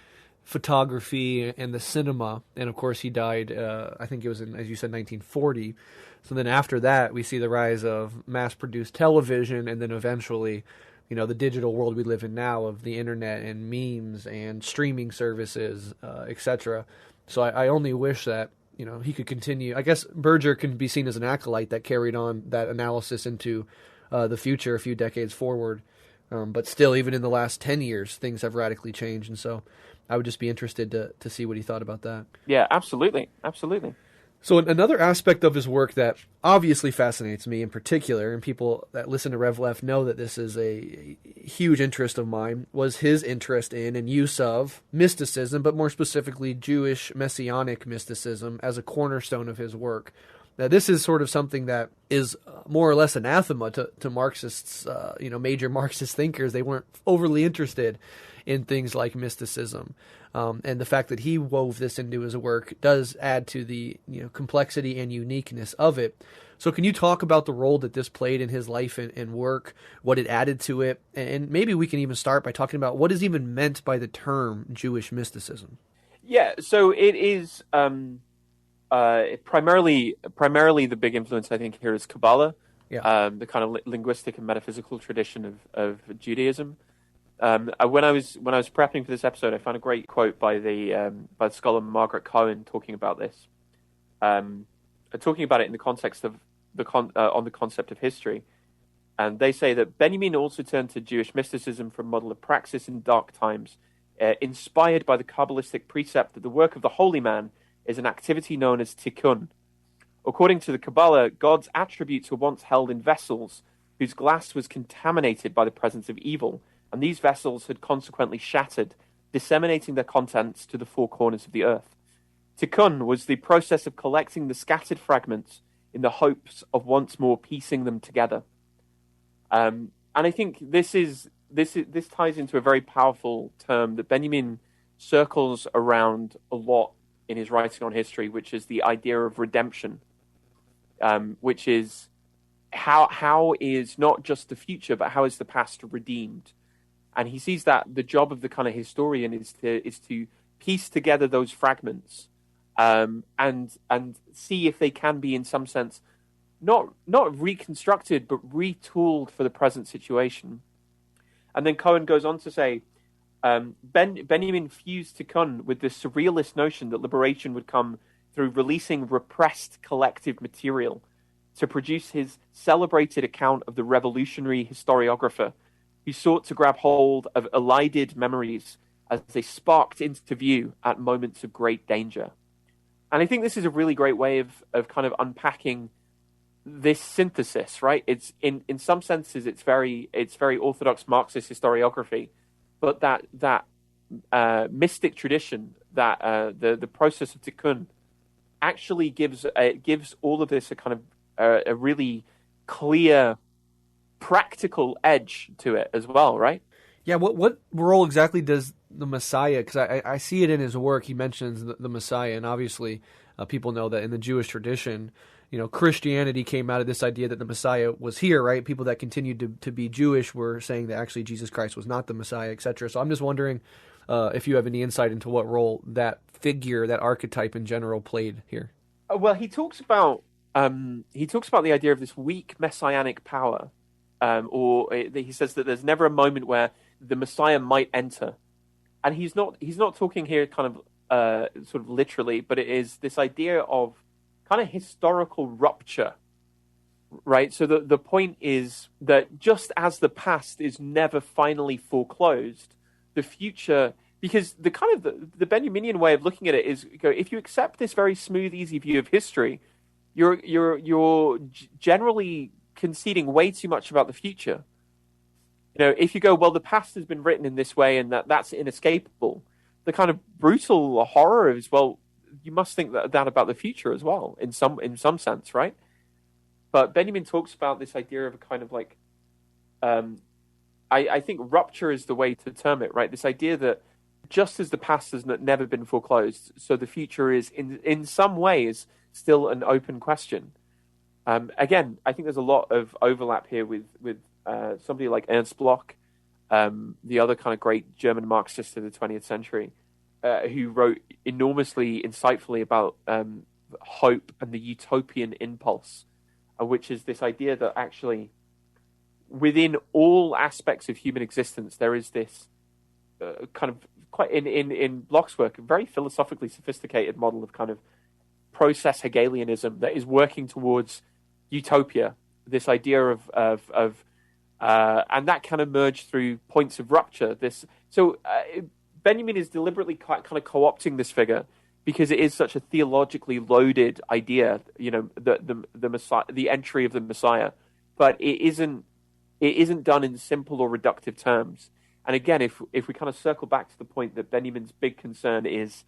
photography and the cinema, and of course he died. I think it was in, as you said, 1940. So then after that, we see the rise of mass-produced television, and then eventually, the digital world we live in now of the internet and memes and streaming services, etc. So I only wish that he could continue. I guess Berger can be seen as an acolyte that carried on that analysis into the future a few decades forward. But still, even in the last 10 years, things have radically changed. And so I would just be interested to see what he thought about that. Yeah, absolutely. Absolutely. So another aspect of his work that obviously fascinates me in particular, and people that listen to RevLeft know that this is a huge interest of mine, was his interest in and use of mysticism, but more specifically Jewish messianic mysticism as a cornerstone of his work. Now, this is sort of something that is more or less anathema to Marxists, major Marxist thinkers. They weren't overly interested in things like mysticism. And the fact that he wove this into his work does add to the complexity and uniqueness of it. So can you talk about the role that this played in his life and work, what it added to it? And maybe we can even start by talking about what is even meant by the term Jewish mysticism. Yeah, so it is... primarily the big influence I think here is Kabbalah, the kind of linguistic and metaphysical tradition of Judaism. When I was prepping for this episode, I found a great quote by the scholar Margaret Cohen talking about this, talking about it in the context of on the concept of history, and they say that Benjamin also turned to Jewish mysticism for a model of praxis in dark times, inspired by the Kabbalistic precept that the work of the holy man is an activity known as tikkun. According to the Kabbalah, God's attributes were once held in vessels whose glass was contaminated by the presence of evil, and these vessels had consequently shattered, disseminating their contents to the four corners of the earth. Tikkun was the process of collecting the scattered fragments in the hopes of once more piecing them together. And I think this ties into a very powerful term that Benjamin circles around a lot in his writing on history, which is the idea of redemption, which is how is not just the future, but how is the past redeemed? And he sees that the job of the kind of historian is to piece together those fragments, and see if they can be in some sense not reconstructed, but retooled for the present situation. And then Cohen goes on to say, Benjamin fused tikkun with the surrealist notion that liberation would come through releasing repressed collective material to produce his celebrated account of the revolutionary historiographer who sought to grab hold of elided memories as they sparked into view at moments of great danger. And I think this is a really great way of kind of unpacking this synthesis, right? It's in some senses it's very orthodox Marxist historiography, but that mystic tradition, that the process of tikkun, actually gives all of this a kind of a really clear, practical edge to it as well, right? Yeah. What role exactly does the Messiah? Because I see it in his work. He mentions the Messiah, and obviously people know that in the Jewish tradition, Christianity came out of this idea that the Messiah was here, right? People that continued to be Jewish were saying that actually Jesus Christ was not the Messiah, etc. So I'm just wondering if you have any insight into what role that figure, that archetype in general, played here. Well, he talks about the idea of this weak messianic power, he says that there's never a moment where the Messiah might enter, and he's not talking here kind of sort of literally, but it is this idea of kind of historical rupture, right? So the point is that just as the past is never finally foreclosed, the future, because the kind of the Benjaminian way of looking at it is, if you accept this very smooth, easy view of history, you're generally conceding way too much about the future. If you go, well, the past has been written in this way and that's inescapable, the kind of brutal horror is, well, you must think that about the future as well, in some sense, right? But Benjamin talks about this idea of a kind of like, I think rupture is the way to term it, right? This idea that just as the past has never been foreclosed, so the future is in some ways still an open question. Again, I think there's a lot of overlap here with somebody like Ernst Bloch, the other kind of great German Marxist of the 20th century, who wrote enormously insightfully about hope and the utopian impulse, which is this idea that actually within all aspects of human existence there is this kind of quite in Bloch's work a very philosophically sophisticated model of kind of process Hegelianism that is working towards utopia. This idea of and that can emerge through points of rupture. Benjamin is deliberately kind of co-opting this figure because it is such a theologically loaded idea. You know, the Messiah, the entry of the Messiah, but it isn't done in simple or reductive terms. And again, if we kind of circle back to the point that Benjamin's big concern is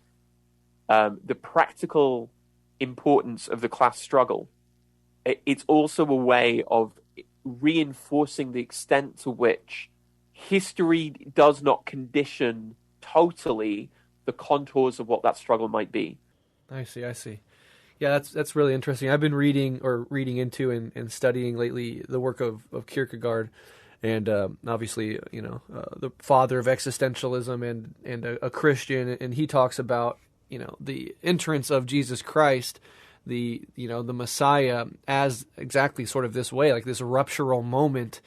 the practical importance of the class struggle, it's also a way of reinforcing the extent to which history does not condition totally the contours of what that struggle might be. I see. Yeah, that's really interesting. I've been reading into and studying lately the work of Kierkegaard, and obviously, the father of existentialism and a Christian, and he talks about, the entrance of Jesus Christ, the Messiah, as exactly sort of this way, like this ruptural moment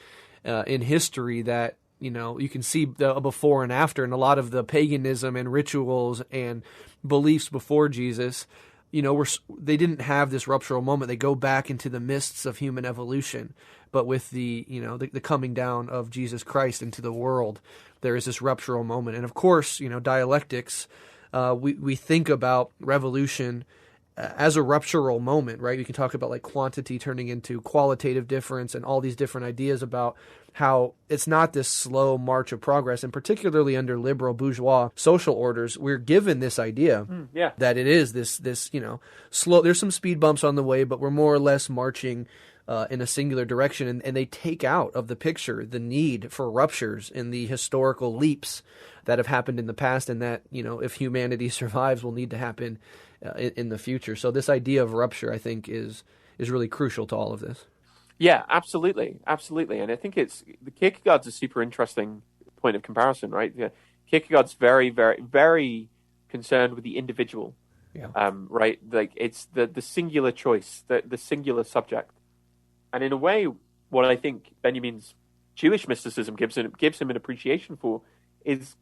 in history that, you can see the before and after, and a lot of the paganism and rituals and beliefs before Jesus, they didn't have this ruptural moment. They go back into the mists of human evolution. But with the coming down of Jesus Christ into the world, there is this ruptural moment. And of course, dialectics, we think about revolution as a ruptural moment, right? We can talk about like quantity turning into qualitative difference and all these different ideas about how it's not this slow march of progress. And particularly under liberal bourgeois social orders, we're given this idea that it is this slow. There's some speed bumps on the way, but we're more or less marching in a singular direction. And they take out of the picture the need for ruptures in the historical leaps that have happened in the past, and that, if humanity survives, will need to happen in the future. So this idea of rupture, I think, is really crucial to all of this. Yeah, absolutely. And I think the Kierkegaard's a super interesting point of comparison, right? Yeah. Kierkegaard's very, very, very concerned with the individual, right? Like it's the singular choice, the singular subject. And in a way, what I think Benjamin's Jewish mysticism gives him an appreciation for is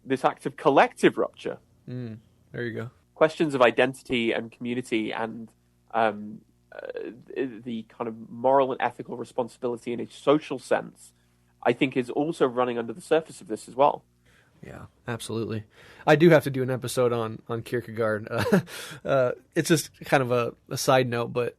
this act of collective rupture. There you go. Questions of identity and community and the kind of moral and ethical responsibility in a social sense, I think, is also running under the surface of this as well. Yeah, absolutely. I do have to do an episode on Kierkegaard. It's just kind of a side note, but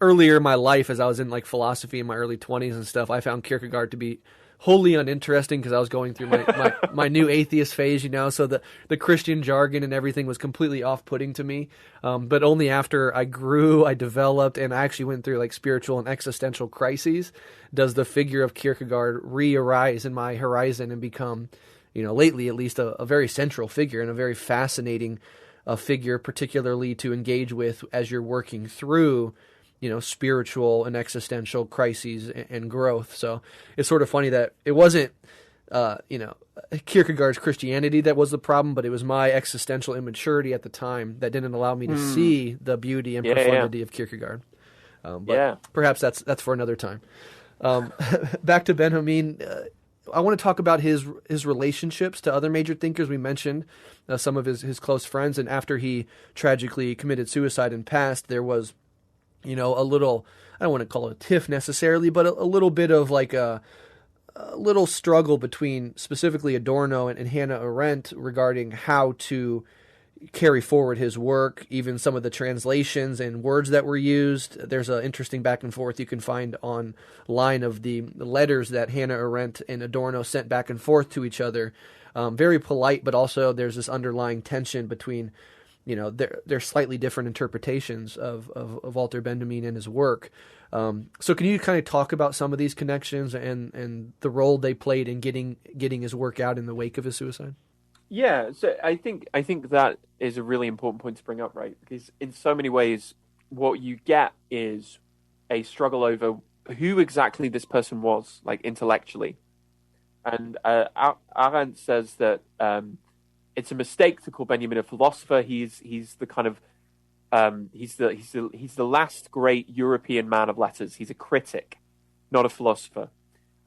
earlier in my life, as I was in like philosophy in my early 20s and stuff, I found Kierkegaard to be wholly uninteresting because I was going through my new atheist phase, so the Christian jargon and everything was completely off-putting to me. But only after I grew, I developed, and I actually went through like spiritual and existential crises does the figure of Kierkegaard re-arise in my horizon and become, lately at least, a very central figure and a very fascinating figure, particularly to engage with as you're working through spiritual and existential crises and growth. So it's sort of funny that it wasn't, Kierkegaard's Christianity that was the problem, but it was my existential immaturity at the time that didn't allow me to see the beauty and profundity of Kierkegaard. But perhaps that's for another time. Back to Benjamin. I want to talk about his relationships to other major thinkers. We mentioned some of his close friends, and after he tragically committed suicide and passed, there was a little, I don't want to call it a tiff necessarily, but a little bit of like a little struggle between specifically Adorno and Hannah Arendt regarding how to carry forward his work, even some of the translations and words that were used. There's an interesting back and forth you can find online of the letters that Hannah Arendt and Adorno sent back and forth to each other. Very polite, but also there's this underlying tension between they're slightly different interpretations of Walter Benjamin and his work. So can you kind of talk about some of these connections and the role they played in getting his work out in the wake of his suicide? Yeah, so I think that is a really important point to bring up, right? Because in so many ways, what you get is a struggle over who exactly this person was, like intellectually. And Arendt says that it's a mistake to call Benjamin a philosopher. He's the kind of he's the last great European man of letters. He's a critic, not a philosopher.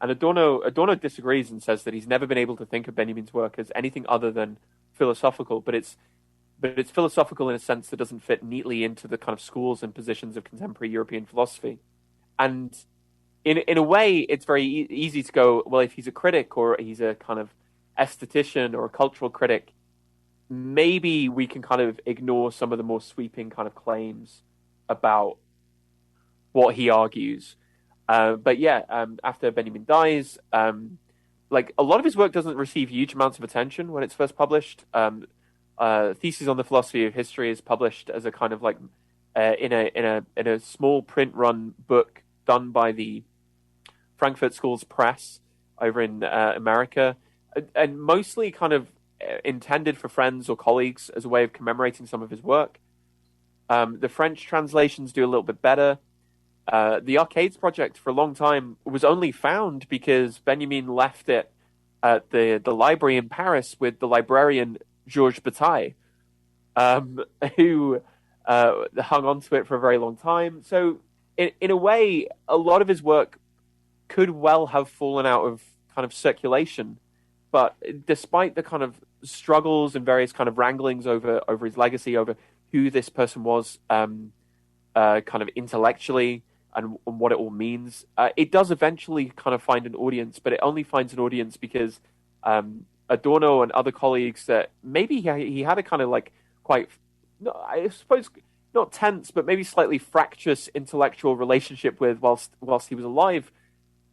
And Adorno disagrees and says that he's never been able to think of Benjamin's work as anything other than philosophical, but it's philosophical in a sense that doesn't fit neatly into the kind of schools and positions of contemporary European philosophy. And in a way, it's very easy to go, well, if he's a critic or he's a kind of esthetician or a cultural critic, maybe we can kind of ignore some of the more sweeping kind of claims about what he argues. But yeah, after Benjamin dies, like a lot of his work doesn't receive huge amounts of attention when it's first published. Thesis on the Philosophy of History is published as a kind of like in a small print run book done by the Frankfurt School's Press over in America, and mostly kind of intended for friends or colleagues as a way of commemorating some of his work. The French translations do a little bit better. The Arcades project for a long time was only found because Benjamin left it at the library in Paris with the librarian Georges Bataille, who hung on to it for a very long time. So in a way, a lot of his work could well have fallen out of kind of circulation. But despite the kind of struggles and various kind of wranglings over his legacy, over who this person was kind of intellectually and what it all means, it does eventually kind of find an audience, but it only finds an audience because Adorno and other colleagues that maybe he had a kind of like quite, I suppose, not tense, but maybe slightly fractious intellectual relationship with whilst he was alive,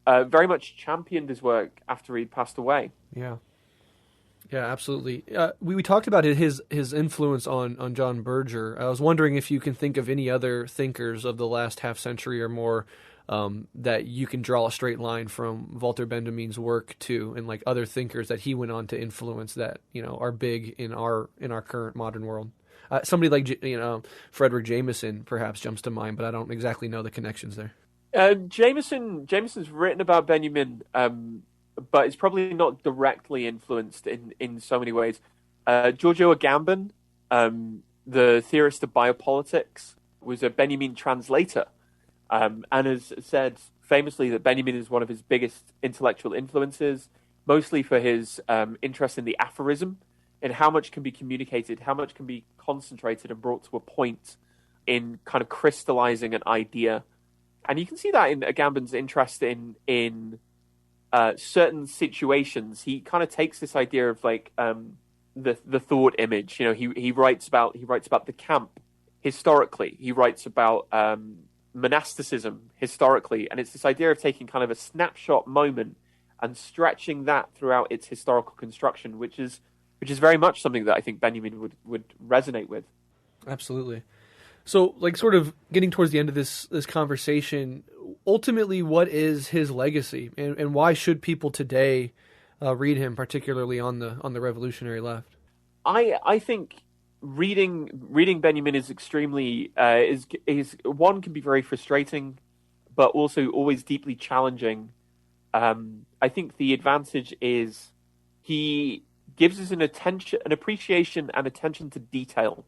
very much championed his work after he'd passed away. Yeah. Yeah, absolutely. We talked about his influence on John Berger. I was wondering if you can think of any other thinkers of the last half century or more that you can draw a straight line from Walter Benjamin's work to, and like other thinkers that he went on to influence that are big in our current modern world. Somebody like Frederick Jameson perhaps jumps to mind, but I don't exactly know the connections there. Jameson's written about Benjamin. But it's probably not directly influenced in so many ways. Giorgio Agamben, the theorist of biopolitics, was a Benjamin translator, and has said famously that Benjamin is one of his biggest intellectual influences, mostly for his interest in the aphorism and how much can be communicated, how much can be concentrated and brought to a point in kind of crystallizing an idea. And you can see that in Agamben's interest in certain situations. He kind of takes this idea of like the thought image. He writes about the camp historically. He writes about monasticism historically, and it's this idea of taking kind of a snapshot moment and stretching that throughout its historical construction, which is very much something that I think Benjamin would resonate with. Absolutely. So, like, sort of getting towards the end of this conversation, ultimately, what is his legacy, and why should people today read him, particularly on the revolutionary left? I think reading Benjamin is extremely is one, can be very frustrating, but also always deeply challenging. I think the advantage is he gives us an appreciation and attention to detail.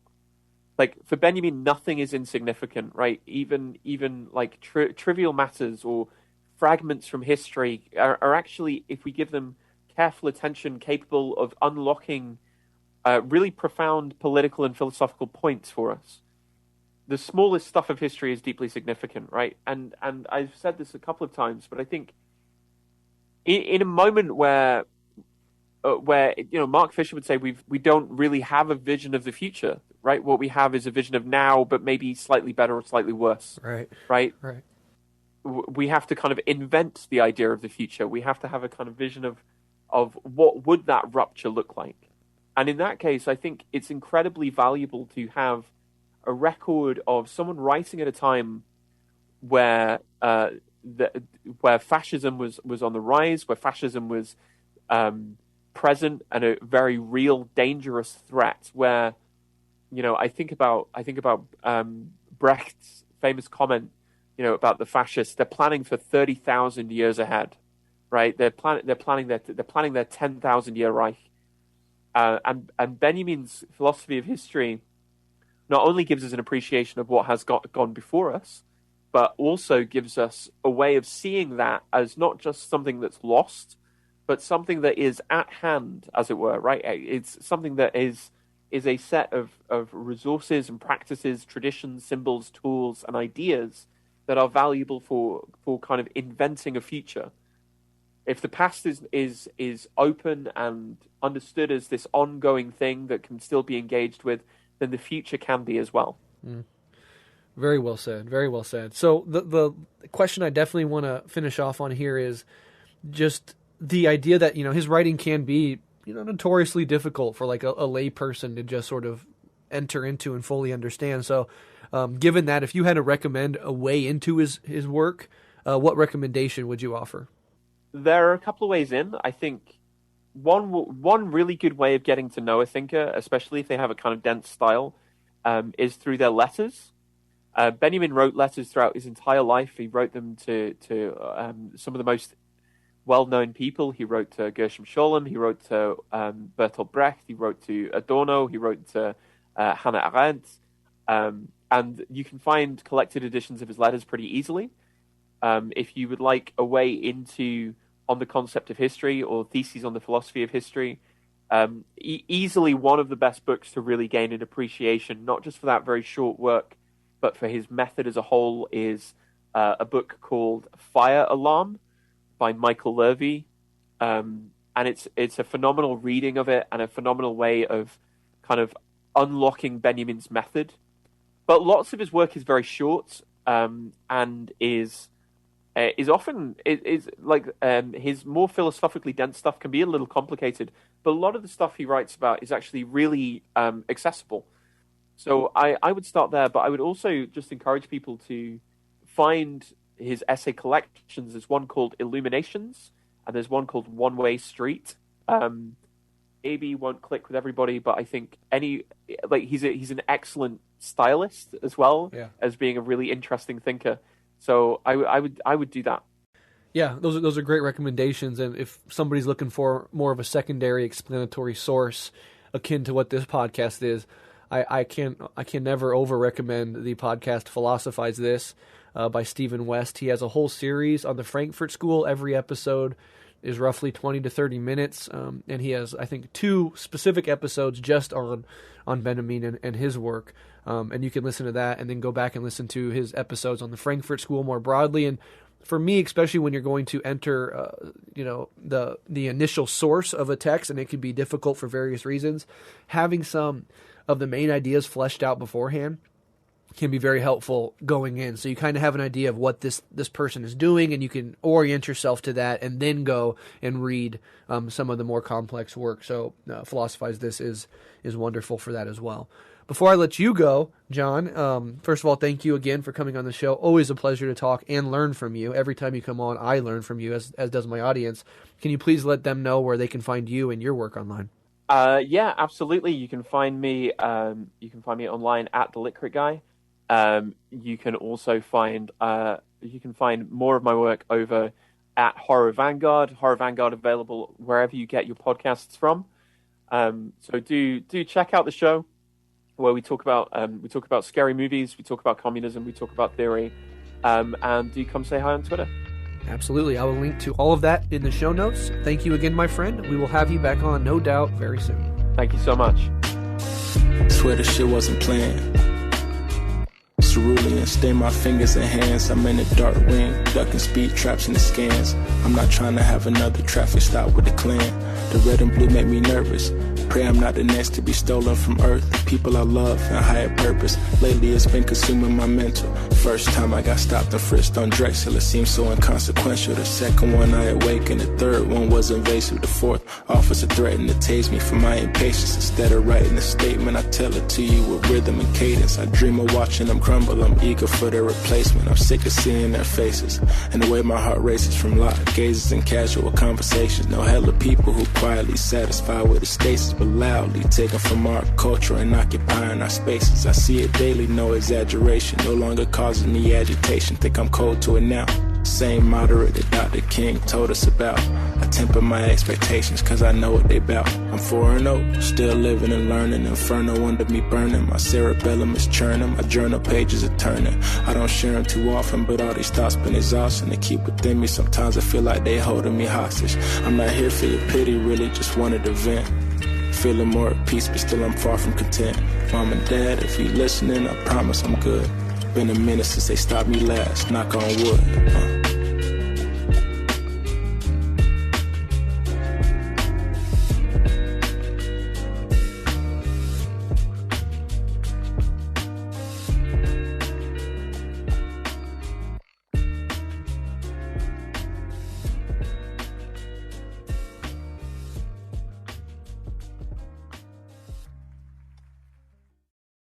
Like, for Benjamin, nothing is insignificant, right? Even like trivial matters or fragments from history are actually, if we give them careful attention, capable of unlocking really profound political and philosophical points for us. The smallest stuff of history is deeply significant, right? And I've said this a couple of times, but I think in a moment where Mark Fisher would say we don't really have a vision of the future, right? What we have is a vision of now, but maybe slightly better or slightly worse. Right. We have to kind of invent the idea of the future. We have to have a kind of vision of what would that rupture look like. And in that case, I think it's incredibly valuable to have a record of someone writing at a time where where fascism was on the rise, where fascism was present and a very real, dangerous threat. Where I think about Brecht's famous comment about the fascists, they're planning for 30,000 years ahead, right? They're planning their 10,000-year Reich. And Benjamin's philosophy of history not only gives us an appreciation of what has gone before us, but also gives us a way of seeing that as not just something that's lost, but something that is at hand, as it were, right? It's something that is a set of resources and practices, traditions, symbols, tools, and ideas that are valuable for kind of inventing a future. If the past is open and understood as this ongoing thing that can still be engaged with, then the future can be as well. Mm. Very well said. Very well said. So the question I definitely want to finish off on here is just the idea that, his writing can be, notoriously difficult for like a lay person to just sort of enter into and fully understand. So given that, if you had to recommend a way into his work, what recommendation would you offer? There are a couple of ways in. I think one really good way of getting to know a thinker, especially if they have a kind of dense style, is through their letters. Benjamin wrote letters throughout his entire life. He wrote them to some of the most well-known people. He wrote to Gershom Scholem. He wrote to Bertolt Brecht. He wrote to Adorno. He wrote to Hannah Arendt. And you can find collected editions of his letters pretty easily. If you would like a way into on the concept of history or theses on the philosophy of history, easily one of the best books to really gain an appreciation, not just for that very short work, but for his method as a whole, is a book called Fire Alarm by Michael Levy. And it's a phenomenal reading of it and a phenomenal way of kind of unlocking Benjamin's method. But lots of his work is very short and is often like his more philosophically dense stuff can be a little complicated, but a lot of the stuff he writes about is actually really accessible. So I would start there, but I would also just encourage people to find his essay collections. There's one called Illuminations, and there's one called One Way Street. Maybe won't click with everybody, but I think he's an excellent stylist as well, as being a really interesting thinker. So I would do that. Yeah, those are great recommendations. And if somebody's looking for more of a secondary explanatory source akin to what this podcast is, I can never over recommend the podcast Philosophize This by Stephen West. He has a whole series on the Frankfurt School. Every episode is roughly 20 to 30 minutes, and he has, I think, 2 specific episodes just on Benjamin and his work. And you can listen to that and then go back and listen to his episodes on the Frankfurt School more broadly. And for me, especially when you're going to enter, the initial source of a text, and it can be difficult for various reasons, having some of the main ideas fleshed out beforehand can be very helpful going in. So you kind of have an idea of what this person is doing, and you can orient yourself to that and then go and read some of the more complex work. So Philosophize This is wonderful for that as well. Before I let you go, Jon, first of all, thank you again for coming on the show. Always a pleasure to talk and learn from you. Every time you come on, I learn from you, as does my audience. Can you please let them know where they can find you and your work online? Yeah, absolutely. You can find me online at The Lit Critic Guy. You can also find more of my work over at Horror Vanguard. Horror Vanguard available wherever you get your podcasts from. So do check out the show, where we talk about scary movies, we talk about communism, we talk about theory, and do come say hi on Twitter. Absolutely. I will link to all of that in the show notes. Thank you again, my friend. We will have you back on, no doubt, very soon. Thank you so much. Swear this shit wasn't planned. Cerulean, stain my fingers and hands. I'm in a dark ring, ducking speed traps in the scans. I'm not trying to have another traffic stop with the clan. The red and blue make me nervous. Pray I'm not the next to be stolen from earth. People I love and higher purpose. Lately it's been consuming my mental. First time I got stopped and frisked on Drexel, it seemed so inconsequential. The second one I awakened, the third one was invasive. The fourth officer threatened to tase me for my impatience. Instead of writing a statement, I tell it to you with rhythm and cadence. I dream of watching them crumble assemble, I'm eager for their replacement. I'm sick of seeing their faces and the way my heart races from locked gazes and casual conversations. No hella people who quietly satisfied with the stasis, but loudly taken from our culture and occupying our spaces. I see it daily, no exaggeration, no longer causing me agitation. Think I'm cold to it now. Same moderate that Dr. King told us about. I temper my expectations cause I know what they bout. I'm 4-0, still living and learning. Inferno under me burning, my cerebellum is churning. My journal pages are turning. I don't share them too often, but all these thoughts been exhausting. They keep within me, sometimes I feel like they holding me hostage. I'm not here for your pity, really just wanted to vent. Feeling more at peace, but still I'm far from content. Mom and Dad, if you listening, I promise I'm good. Been a minute since they stopped me last, knock on wood.